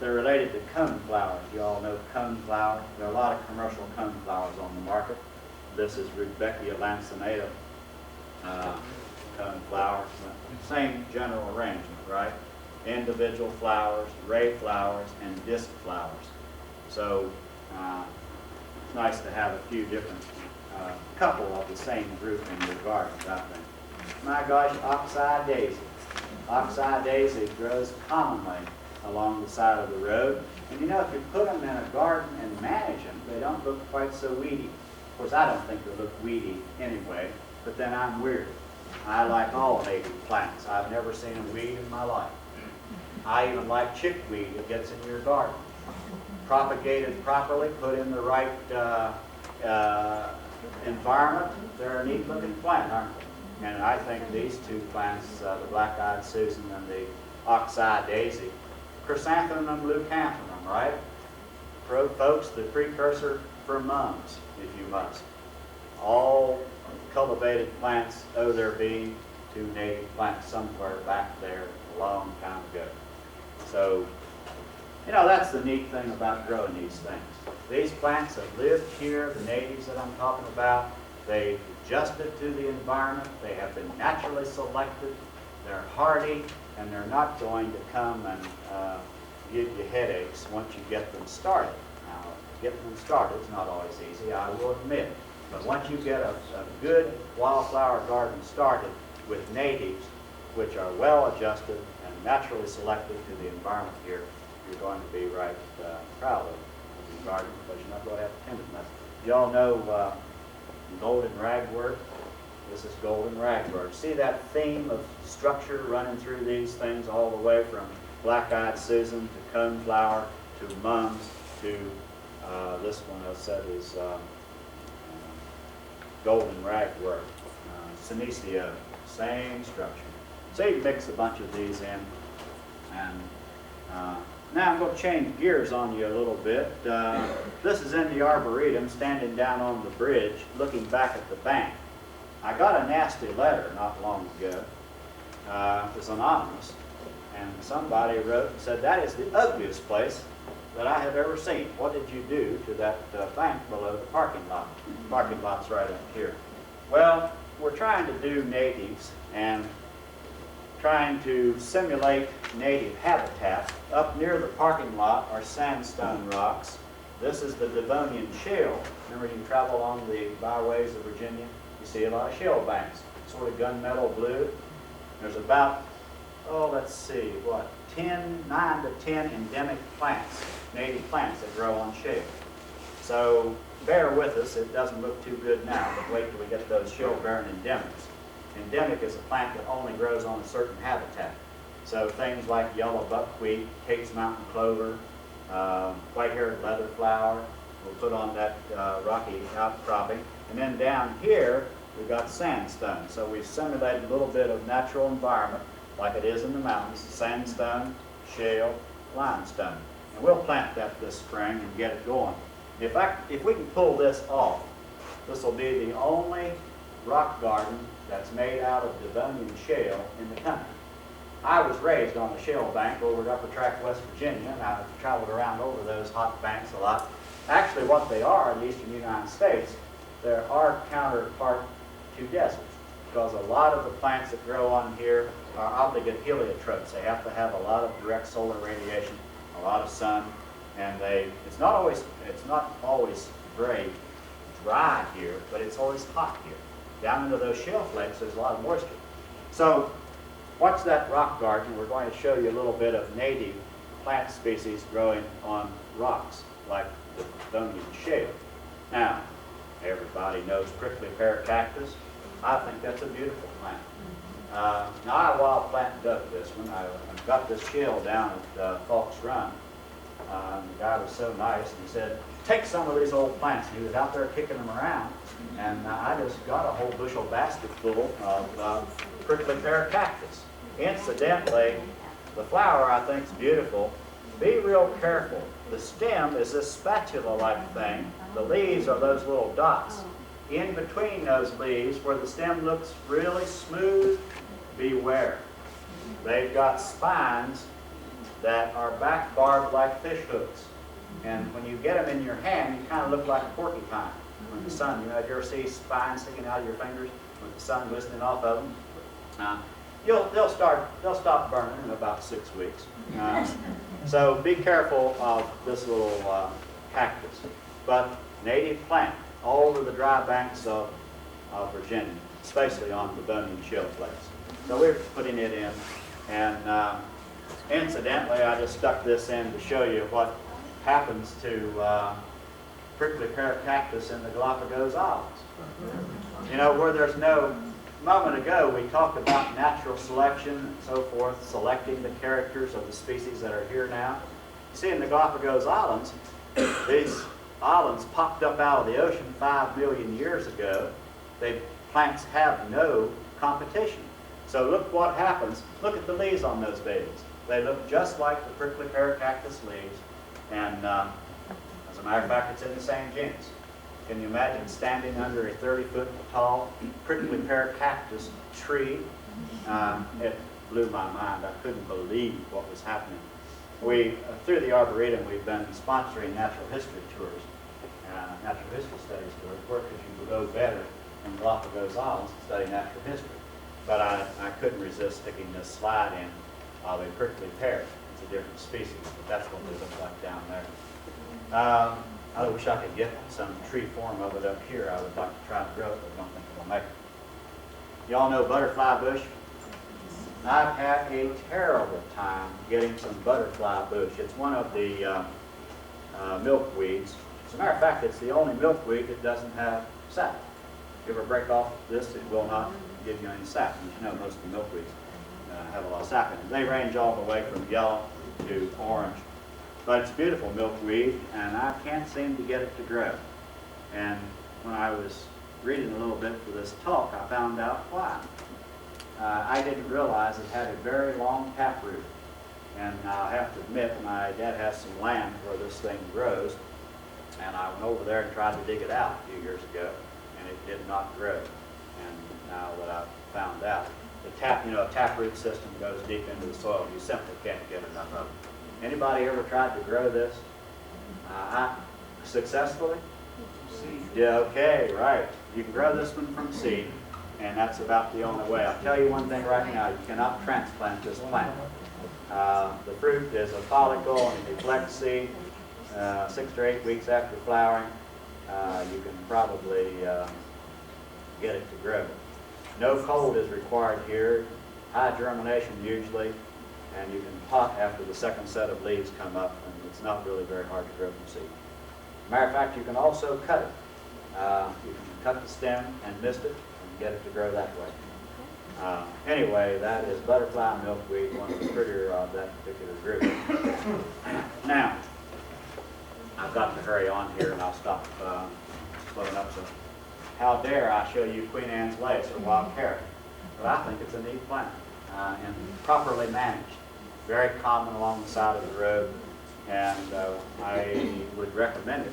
They're related to coneflowers. You all know coneflower. There are a lot of commercial coneflowers on the market. This is Rudbeckia lanceolata coneflower. Same general arrangement, right? Individual flowers, ray flowers, and disc flowers. So it's nice to have a few different, couple of the same group in your garden, I think. My gosh, oxeye daisy. Oxeye daisy grows commonly along the side of the road. And you know, if you put them in a garden and manage them, they don't look quite so weedy. Of course, I don't think they look weedy anyway, but then I'm weird. I like all native plants. I've never seen a weed in my life. I even like chickweed. It gets in your garden. Propagated properly, put in the right environment, they're a neat looking plant, aren't they? And I think these two plants, the black-eyed Susan and the ox-eye daisy, chrysanthemum leucanthemum, right? Folks, the precursor for mums, if you must. All cultivated plants owe their being to native plants somewhere back there a long time ago. So, you know, that's the neat thing about growing these things. These plants have lived here, the natives that I'm talking about. They've adjusted to the environment. They have been naturally selected. They're hardy, and they're not going to come and give you headaches once you get them started. Now, getting them started is not always easy, I will admit. But once you get a good wildflower garden started with natives, which are well adjusted and naturally selected to the environment here, you're going to be right proud of your garden, because you're not going to have tenderness. You all know golden ragwort. This is golden ragwort. See that theme of structure running through these things all the way from black-eyed Susan to coneflower to mums to this one I said is golden ragwort. Senecio, same structure. So you mix a bunch of these in, and now I'm going to change gears on you a little bit. This is in the Arboretum, standing down on the bridge, looking back at the bank. I got a nasty letter not long ago. It was anonymous, and somebody wrote and said, "That is the ugliest place that I have ever seen. What did you do to that bank below the parking lot?" Parking lot's right up here. Well, we're trying to do natives and trying to simulate native habitat. Up near the parking lot are sandstone rocks. This is the Devonian shale. Remember, you travel along the byways of Virginia, you see a lot of shale banks, sort of gunmetal blue. There's about, let's see, 9 to 10 endemic plants, native plants that grow on shale. So bear with us, it doesn't look too good now, but wait till we get those shale-bearing endemics. Endemic is a plant that only grows on a certain habitat. So things like yellow buckwheat, Cape's mountain clover, white-haired leatherflower, we'll put on that rocky outcropping. And then down here, we've got sandstone. So we've simulated a little bit of natural environment like it is in the mountains: sandstone, shale, limestone. And we'll plant that this spring and get it going. If we can pull this off, this will be the only rock garden that's made out of Devonian shale in the country. I was raised on a shale bank over at Upper Track, West Virginia, and I've traveled around over those hot banks a lot. Actually, what they are in the eastern United States, they're our counterpart to deserts, because a lot of the plants that grow on here are obligate heliotropes. They have to have a lot of direct solar radiation, a lot of sun, and it's not always very dry here, but it's always hot here. Down into those shale flakes, there's a lot of moisture. So watch that rock garden. We're going to show you a little bit of native plant species growing on rocks, like the Devonian shale. Now, everybody knows prickly pear cactus. I think that's a beautiful plant. Now, I wild plant dug this one. I got this shale down at Falk's Run. The guy was so nice, and he said, "Take some of these old plants." And he was out there kicking them around, and I just got a whole bushel basket full of prickly pear cactus. Incidentally, the flower I think is beautiful. Be real careful. The stem is this spatula-like thing. The leaves are those little dots. In between those leaves, where the stem looks really smooth, beware. They've got spines that are back barbed like fish hooks. And when you get them in your hand, you kind of look like a porcupine. When the sun, you ever see spines sticking out of your fingers with the sun glistening off of them? They'll stop burning in about 6 weeks. So be careful of this little cactus. But native plant all over the dry banks of Virginia, especially on the Devonian shale flakes. So we're putting it in, and incidentally, I just stuck this in to show you what happens to prickly pear cactus in the Galapagos Islands. You know, where there's no A moment ago, we talked about natural selection and so forth, selecting the characters of the species that are here now. You see, in the Galapagos Islands, these islands popped up out of the ocean 5 million years ago. Plants have no competition. So look what happens. Look at the leaves on those babies. They look just like the prickly pear cactus leaves. And as a matter of fact, it's in the same genus. Can you imagine standing under a 30-foot tall prickly pear cactus tree? It blew my mind. I couldn't believe what was happening. Through the Arboretum, we've been sponsoring natural history tours, natural history studies tours. Where could you go better in Galapagos Islands to study natural history? But I couldn't resist sticking this slide in of a prickly pear. It's a different species, but that's what they look like down there. I wish I could get some tree form of it up here. I would like to try to grow it, but I don't think it'll make it. Y'all know butterfly bush? I've had a terrible time getting some butterfly bush. It's one of the milkweeds. As a matter of fact, it's the only milkweed that doesn't have sap. If you ever break off this, it will not give you any sap. As you know, most of the milkweeds have a lot of sap in them. They range all the way from yellow to orange. But it's beautiful milkweed, and I can't seem to get it to grow. And when I was reading a little bit for this talk, I found out why. I didn't realize it had a very long taproot. And I have to admit, my dad has some land where this thing grows, and I went over there and tried to dig it out a few years ago, and it did not grow. And now that I've found out, the taproot system goes deep into the soil. You simply can't get enough of it. Anybody ever tried to grow this? Successfully? Seed. Yeah, okay, right. You can grow this one from seed, and that's about the only way. I'll tell you one thing right now, you cannot transplant this plant. The fruit is a follicle, and if you collect seed 6 to 8 weeks after flowering, you can probably get it to grow. No cold is required here, high germination usually, and you can pot after the second set of leaves come up, and it's not really very hard to grow from seed. Matter of fact, you can also cut it. You can cut the stem and mist it and get it to grow that way. Anyway, that is butterfly milkweed, one of the prettier of that particular group. Now, I've got to hurry on here, and I'll stop slowing up. So, how dare I show you Queen Anne's lace or wild carrot? But I think it's a neat plant and properly managed. Very common along the side of the road, and I would recommend it.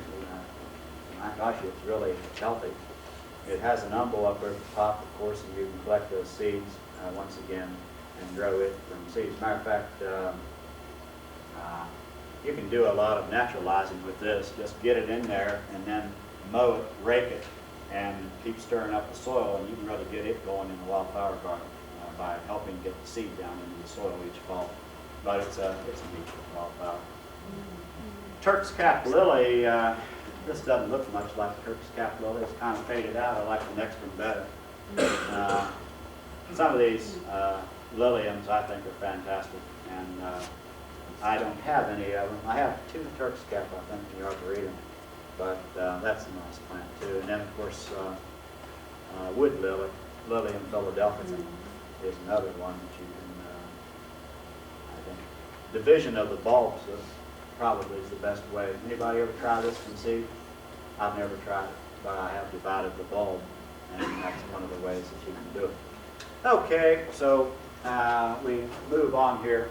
My gosh, it's really healthy. It has an umbel up at the top, of course, and you can collect those seeds once again and grow it from seeds. Matter of fact, you can do a lot of naturalizing with this. Just get it in there and then mow it, rake it, and keep stirring up the soil, and you can really get it going in the wildflower garden by helping get the seed down into the soil each fall. But it's a neat wildflower. Turk's cap lily. This doesn't look much like Turk's cap lily. It's kind of faded out. I like the next one better. Some of these liliums I think are fantastic, and I don't have any of them. I have 2 Turk's cap, I think, in the Arboretum, but that's a nice plant too. And then, of course, wood lily, Lilium philadelphia, is another one that you can, I think, division of the bulbs probably is the best way. Anybody ever try this from seed? I've never tried it, but I have divided the bulb, and that's one of the ways that you can do it. Okay, so we move on here.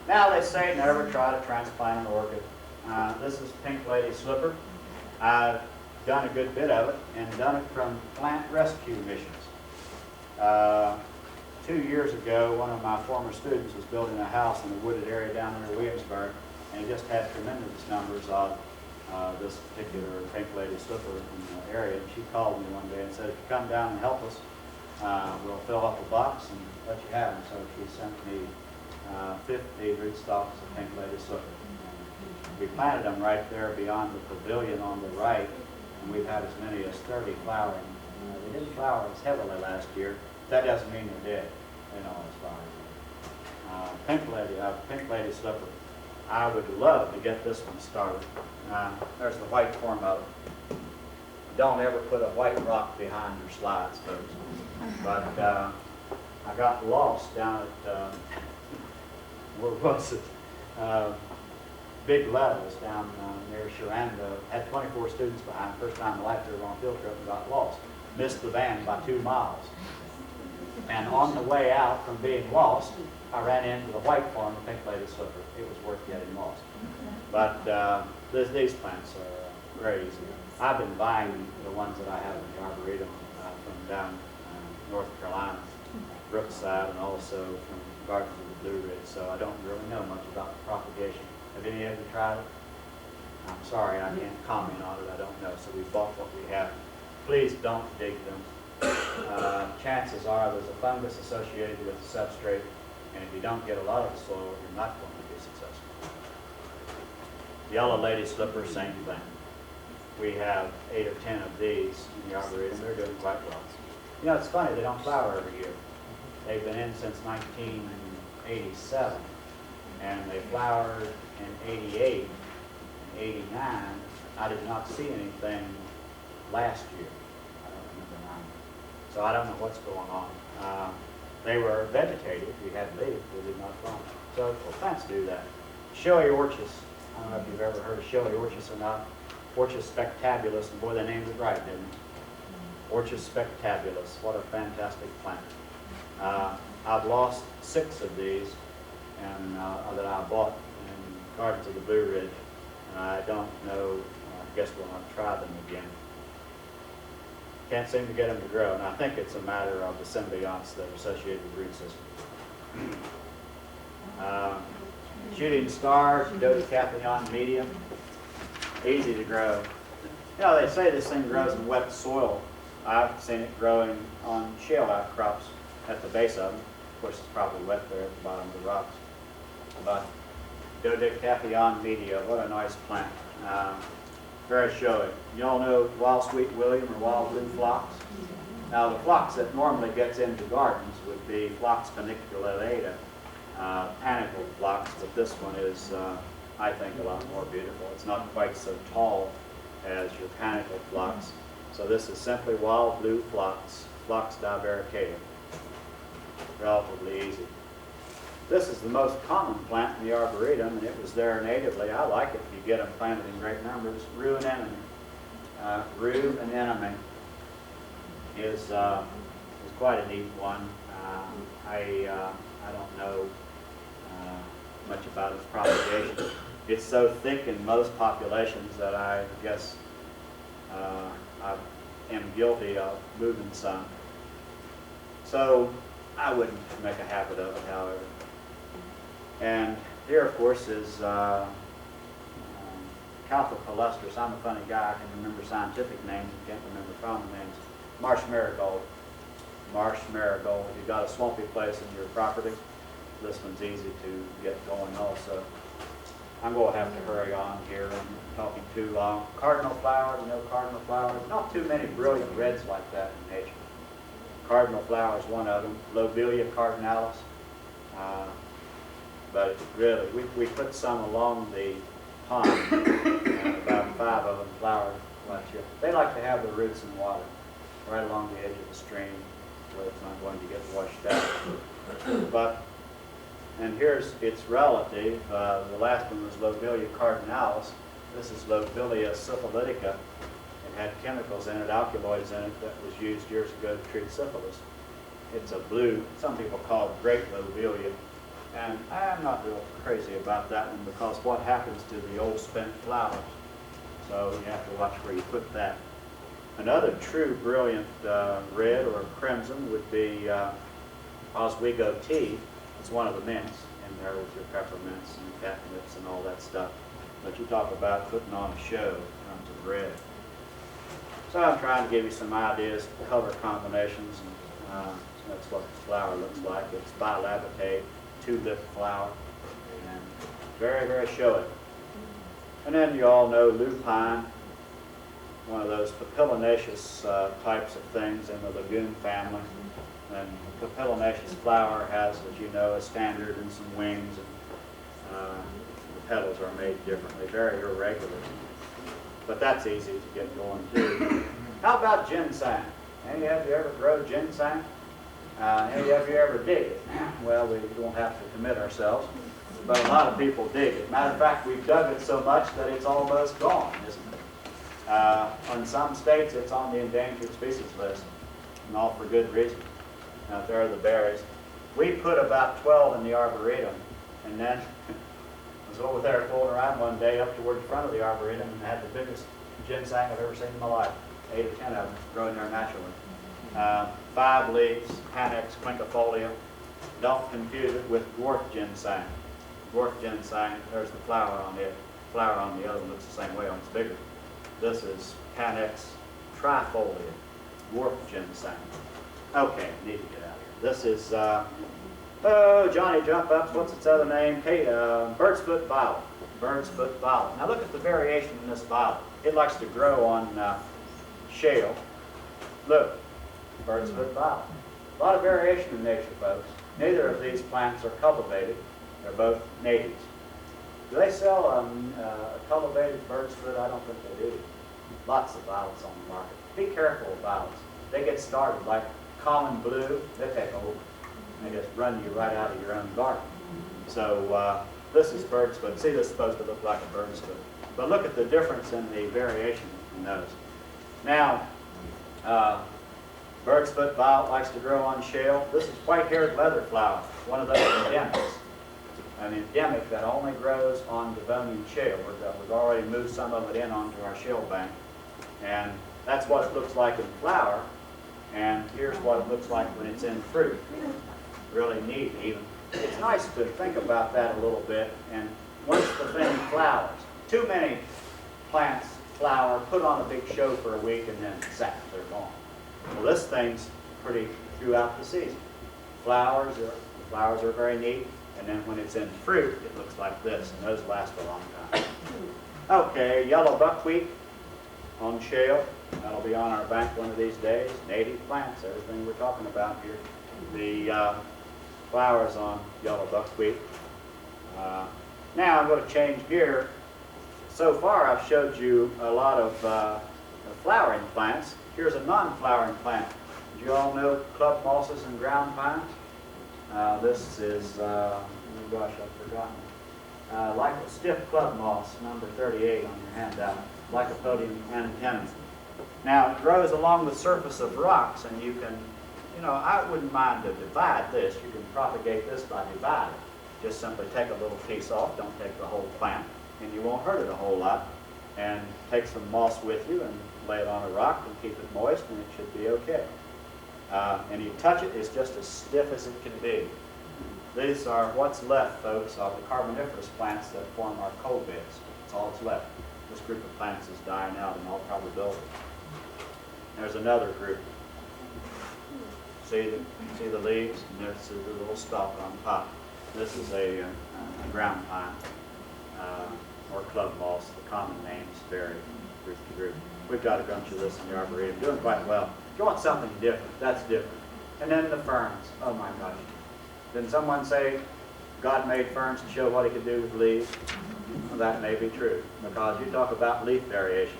Now they say never try to transplant an orchid. This is Pink Lady Slipper. I've done a good bit of it and done it from plant rescue missions. 2 years ago, one of my former students was building a house in a wooded area down near Williamsburg, and he just had tremendous numbers of this particular Pink Lady Slipper in the area. And she called me one day and said, if you come down and help us, we'll fill up a box and let you have them. So she sent me 50 rootstocks of Pink Lady Slipper. We planted them right there beyond the pavilion on the right, and we've had as many as 30 flowering. They didn't flower as heavily last year. That doesn't mean they're dead. They don't always flower. Pink Lady Slipper. I would love to get this one started. There's the white form of it. don't ever put a white rock behind your slides, folks. But I got lost down at, where was it? Big Levels down near Shenandoah. Had 24 students behind. First time in my life they were on a field trip and got lost. Missed the van by 2 miles. And on the way out from being lost, I ran into the white farm, the pink lady slipper. It was worth getting lost. But these plants are very easy. I've been buying the ones that I have in the Arboretum from down North Carolina, Brookside, and also from Gardens of the Blue Ridge. So I don't really know much about the propagation. Have any of you tried it? I'm sorry, I can't comment on it. I don't know. So we bought what we have. Please don't dig them. Chances are there's a fungus associated with the substrate, and if you don't get a lot of the soil, you're not going to be successful. Yellow lady slipper, same thing. We have 8 or 10 of these in the Arboretum. They're doing quite well. You know, it's funny, they don't flower every year. They've been in since 1987, and they flowered in 88 and 89. I did not see anything last year. I don't remember now. So I don't know what's going on. They were vegetative. We had leaves. They did not flower. So well, plants do that. Showy orchis. I don't know if you've ever heard of showy orchis or not. Orchis spectabulus, and boy, they named it right, didn't they? Orchis spectabulus. What a fantastic plant. I've lost 6 of these and that I bought in Gardens of the Blue Ridge. And I don't know, I guess we'll not try them again. Can't seem to get them to grow, and I think it's a matter of the symbionts that are associated with the root system. Shooting stars, Dodecatheon medium, easy to grow. You know, they say this thing grows in wet soil. I've seen it growing on shale outcrops at the base of them. Of course, it's probably wet there at the bottom of the rocks. But Dodecatheon media, what a nice plant. Very showy. You all know wild sweet William or wild blue phlox? Now the phlox that normally gets into gardens would be Phlox paniculata, panicle phlox, but this one is, I think, a lot more beautiful. It's not quite so tall as your panicle phlox. So this is simply wild blue phlox, Phlox divaricata. Relatively easy. This is the most common plant in the Arboretum, and it was there natively. I like it if you get them planted in great numbers. Rue anemone. Rue anemone is quite a neat one. I don't know much about its propagation. It's so thick in most populations that I guess I am guilty of moving some. So I wouldn't make a habit of it, however. And here, of course, is Calthopalustris. I'm a funny guy. I can remember scientific names and can't remember common names. Marsh marigold. Marsh marigold. If you've got a swampy place in your property, this one's easy to get going also. I'm going to have to hurry on here. I'm talking too long. Cardinal flowers, no cardinal flowers. Not too many brilliant reds like that in nature. Cardinal flower is one of them. Lobelia cardinalis. But really, we put some along the pond, about 5 of them flower last year. They like to have their roots in water, right along the edge of the stream, where it's not going to get washed out. But, and here's its relative. The last one was Lobelia cardinalis. This is Lobelia syphilitica. It had chemicals in it, alkaloids in it, that was used years ago to treat syphilis. It's a blue, some people call it great lobelia. And I'm not real crazy about that one because what happens to the old spent flowers? So you have to watch where you put that. Another true brilliant red or crimson would be Oswego tea. It's one of the mints in there with your peppermints and catnips and all that stuff. But you talk about putting on a show in terms of red. So I'm trying to give you some ideas, color combinations, and that's what the flower looks like. It's bilabitate, 2-lip flower, and very, very showy. And then you all know lupine, one of those papilionaceous types of things in the legume family. And the papilionaceous flower has, as you know, a standard and some wings, and the petals are made differently, very irregular. But that's easy to get going too. How about ginseng? Any of you ever grow ginseng? Any of you ever dig it? Well, we don't have to commit ourselves, but a lot of people dig it. Matter of fact, we've dug it so much that it's almost gone, isn't it? In some states, it's on the endangered species list, and all for good reason. Now, there are the berries. We put about 12 in the Arboretum, and then I was over there fooling around one day up toward the front of the Arboretum and had the biggest ginseng I've ever seen in my life. 8 or 10 of them growing there naturally. 5 leaves, Panax quinquefolia. Don't confuse it with dwarf ginseng. Dwarf ginseng, there's the flower on it. The flower on the other one looks the same way, only it's bigger. This is Panax trifolia, dwarf ginseng. Okay, need to get out of here. This is, oh, Johnny Jump Ups, what's its other name? Bird's foot violet. Bird's foot violet. Now look at the variation in this violet. It likes to grow on shale. Look, bird's foot violet. A lot of variation in nature, folks. Neither of these plants are cultivated. They're both natives. Do they sell a cultivated bird's foot? I don't think they do. Lots of violets on the market. Be careful of violets. They get started like common blue. They take over. They just run you right out of your own garden. So this is bird's foot. See, this is supposed to look like a bird's foot. But look at the difference in the variation in those. Now, bird's foot violet likes to grow on shale. This is white-haired leatherflower, one of those endemics. An endemic that only grows on Devonian shale. We've already moved some of it in onto our shale bank. And that's what it looks like in flower. And here's what it looks like when it's in fruit. Really neat, even. It's nice to think about that a little bit. And once the thing flowers, too many plants flower, put on a big show for a week, and then zap, they're gone. Well, this thing's pretty throughout the season. The flowers are very neat, and then when it's in fruit, it looks like this, and those last a long time. Okay, yellow buckwheat on shale. That'll be on our bank one of these days. Native plants, everything we're talking about here. The flowers on yellow buckwheat. Now I'm going to change gear. So far I've showed you a lot of flowering plants. Here's a non-flowering plant. Do you all know club mosses and ground pines? This is, oh gosh, I've forgotten. Like a stiff club moss, number 38 on your handout. Lycopodium antennae. Now it grows along the surface of rocks, and you can, I wouldn't mind to divide this. You can propagate this by dividing. Just simply take a little piece off, don't take the whole plant, and you won't hurt it a whole lot. And take some moss with you and lay it on a rock and keep it moist, and it should be okay. And you touch it, it's just as stiff as it can be. These are what's left, folks, of the carboniferous plants that form our coal beds. That's all that's left. This group of plants is dying out in all probability. There's another group. See the leaves? And this is the little stalk on top. This is a ground pine or club moss. The common names vary group to group. We've got a bunch of this in the Arboretum, doing quite well. If you want something different, that's different. And then the ferns. Oh my gosh. Didn't someone say God made ferns to show what he could do with leaves? Well, that may be true, because you talk about leaf variation.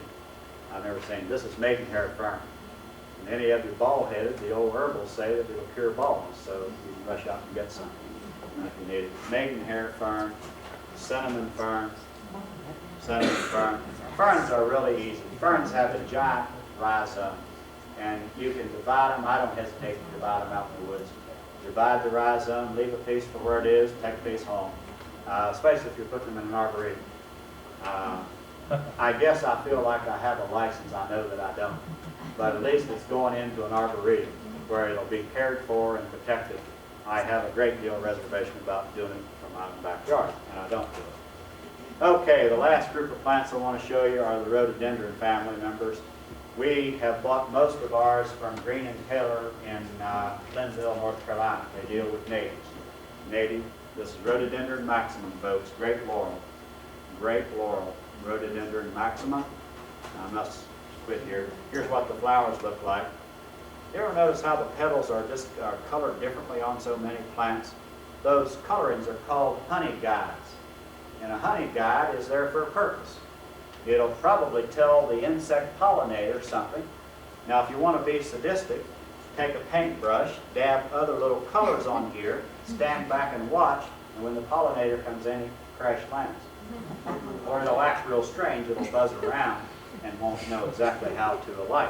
I've never seen this is maidenhair fern. And any of you bald-headed, the old herbals say that it'll cure baldness, so you can rush out and get some if you need it. Maidenhair fern, cinnamon fern, cinnamon fern. Ferns are really easy. Ferns have a giant rhizome, and you can divide them. I don't hesitate to divide them out in the woods. Divide the rhizome, leave a piece for where it is, take a piece home. Especially if you're putting them in an arboretum. I guess I feel like I have a license. I know that I don't. But at least it's going into an arboretum where it'll be cared for and protected. I have a great deal of reservation about doing it from my own backyard, and I don't do it. Okay, the last group of plants I want to show you are the rhododendron family members. We have bought most of ours from Green and Taylor in Linville, North Carolina. They deal with natives. Native. This is rhododendron maximum, folks. Great laurel. Great laurel. Rhododendron maxima. I must quit here. Here's what the flowers look like. You ever notice how the petals are colored differently on so many plants? Those colorings are called honey guides. And a honey guide is there for a purpose. It'll probably tell the insect pollinator something Now, if you want to be sadistic, take a paintbrush, dab other little colors on here, stand back and watch, and when the pollinator comes in, it crash lands. Or it'll act real strange, it'll buzz around and won't know exactly how to alight.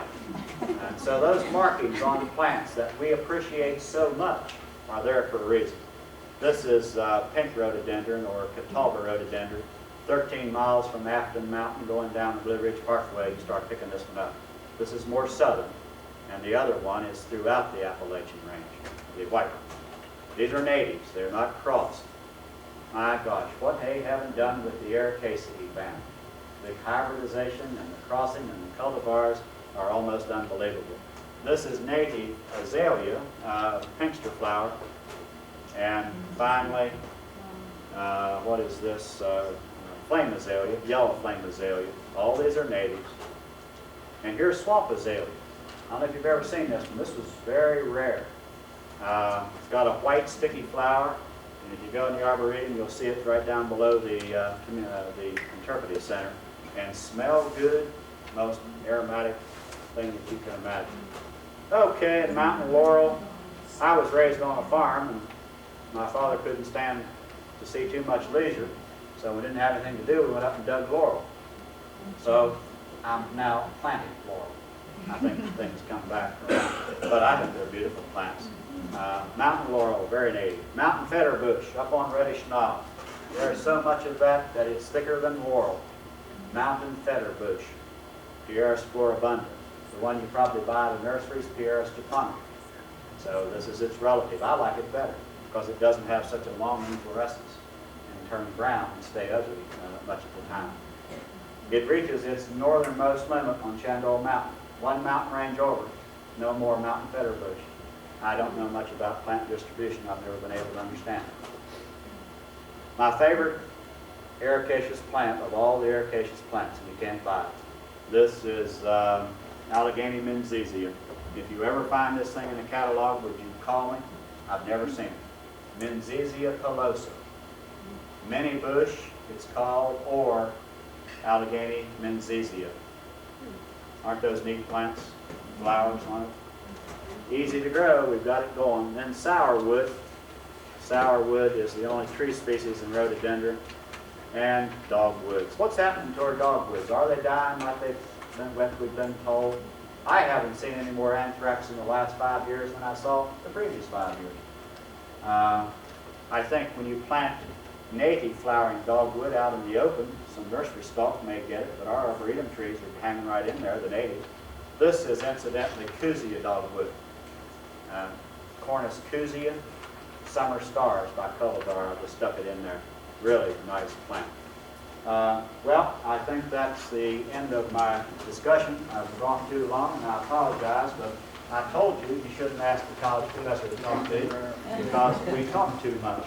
And so those markings on plants that we appreciate so much are there for a reason. This is pink rhododendron, or Catawba rhododendron. 13 miles from Afton Mountain going down the Blue Ridge Parkway, you start picking this one up. This is more southern, and the other one is throughout the Appalachian Range, the white one. These are natives, they're not crossed. My gosh, what they haven't done with the Ericaceae he found. The hybridization and the crossing and the cultivars are almost unbelievable. This is native azalea, pinkster flower. And finally, what is this? Flame azalea, yellow flame azalea. All these are natives. And here's swamp azalea. I don't know if you've ever seen this one. This was very rare. It's got a white sticky flower. And if you go in the Arboretum, you'll see it right down below the Interpretive Center. And smell good, most aromatic thing that you can imagine. Okay, and mountain laurel. I was raised on a farm, and my father couldn't stand to see too much leisure, so we didn't have anything to do. We went up and dug laurel. So I'm now planting laurel. I think things come back around, but I think they're beautiful plants. Mountain laurel, very native. Mountain feather bush up on Reddish Knob. There's so much of that that it's thicker than laurel. Mountain feather bush, Pieris floribunda. The one you probably buy at the nurseries, Pieris japonica. So this is its relative. I like it better because it doesn't have such a long inflorescence and turn brown and stay ugly much of the time. It reaches its northernmost limit on Shenandoah Mountain. One mountain range over, no more mountain feather bush. I don't know much about plant distribution. I've never been able to understand it. My favorite ericaceous plant of all the ericaceous plants, and you can't buy it. This is Allegheny Menziesea. If you ever find this thing in a catalog, would you call me? I've never seen it. Menziesea pilosa. Mini bush, it's called, or Allegheny Menziesea. Aren't those neat plants? Flowers on it. Easy to grow, we've got it going. Then sourwood. Sourwood is the only tree species in rhododendron. And dogwoods. What's happening to our dogwoods? Are they dying like we've been told? I haven't seen any more anthrax in the last 5 years than I saw the previous 5 years. I think when you plant native flowering dogwood out in the open, some nursery stalk may get it, but our arboretum trees are hanging right in there, the native. This is incidentally Cousia dogwood. Cornus Cousia, Summer Stars by Cultivar. I just stuck it in there. Really nice plant. Well, I think that's the end of my discussion. I've gone too long, and I apologize, but I told you you shouldn't ask the college professor to talk to you because we talk too much.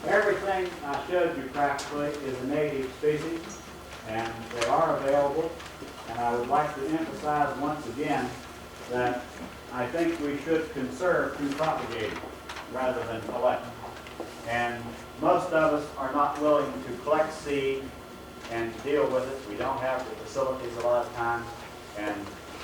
Everything I showed you practically is a native species, and they are available. And I would like to emphasize once again that I think we should conserve through propagating rather than collect. And most of us are not willing to collect seed and to deal with it. We don't have the facilities a lot of times, and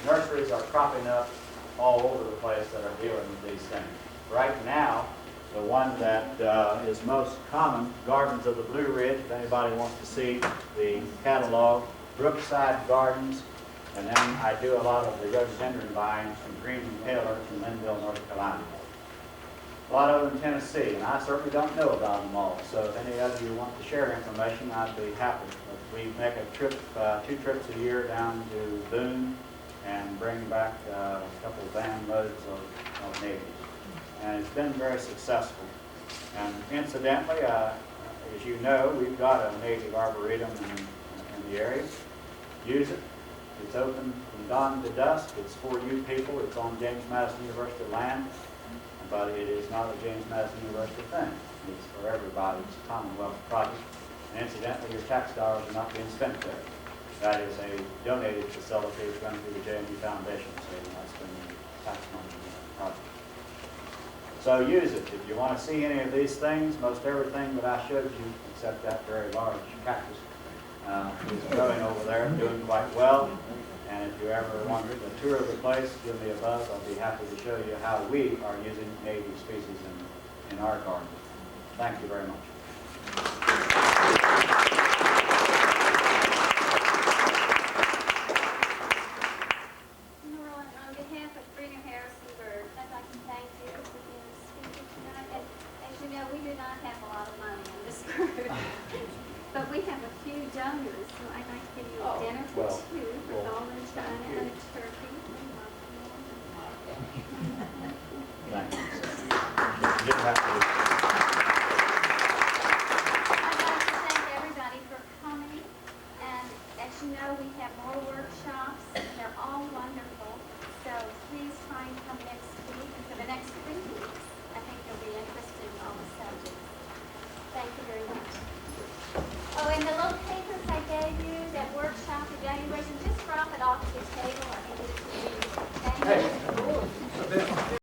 nurseries are cropping up all over the place that are dealing with these things. Right now, the one that is most common, Gardens of the Blue Ridge, if anybody wants to see the catalog, Brookside Gardens, and then I do a lot of the rhododendron vines from Green and Taylor from Linville, North Carolina. A lot of them in Tennessee, and I certainly don't know about them all. So if any of you want to share information, I'd be happy. But we make a trip, 2 trips a year down to Boone and bring back a couple of van loads of natives. And it's been very successful. And incidentally, as you know, we've got a native arboretum in the area. Use it. It's open from dawn to dusk. It's for you people. It's on James Madison University land. But it is not a James Madison University thing. It's for everybody. It's a Commonwealth project. And incidentally, your tax dollars are not being spent there. That is a donated facility run through the JMU Foundation, so you're not spending tax money on the project. So use it. If you want to see any of these things, most everything that I showed you, except that very large cactus, is growing over there, doing quite well. And if you ever want a tour of the place, give me a buzz. I'll be happy to show you how we are using native species in our garden. Thank you very much. Norlyn, on behalf of Greener Harrisonburg, I'd like to thank you for being a speaker tonight. And as you know, we do not have a lot of money in this group, but we have a few donors, so I'd like to give you a dinner for two for golden china and a turkey. Thank you. You didn't have to. I'd like to thank everybody for coming, and as you know, we have more workshops, and they're all wonderful, so please try and come next week, and for the next 3 weeks, I think you'll be interested in all the subjects. Thank you very much. Oh, and the little papers I gave you, that workshop evaluation, just drop it off at the table, I can get it to you. Thank you.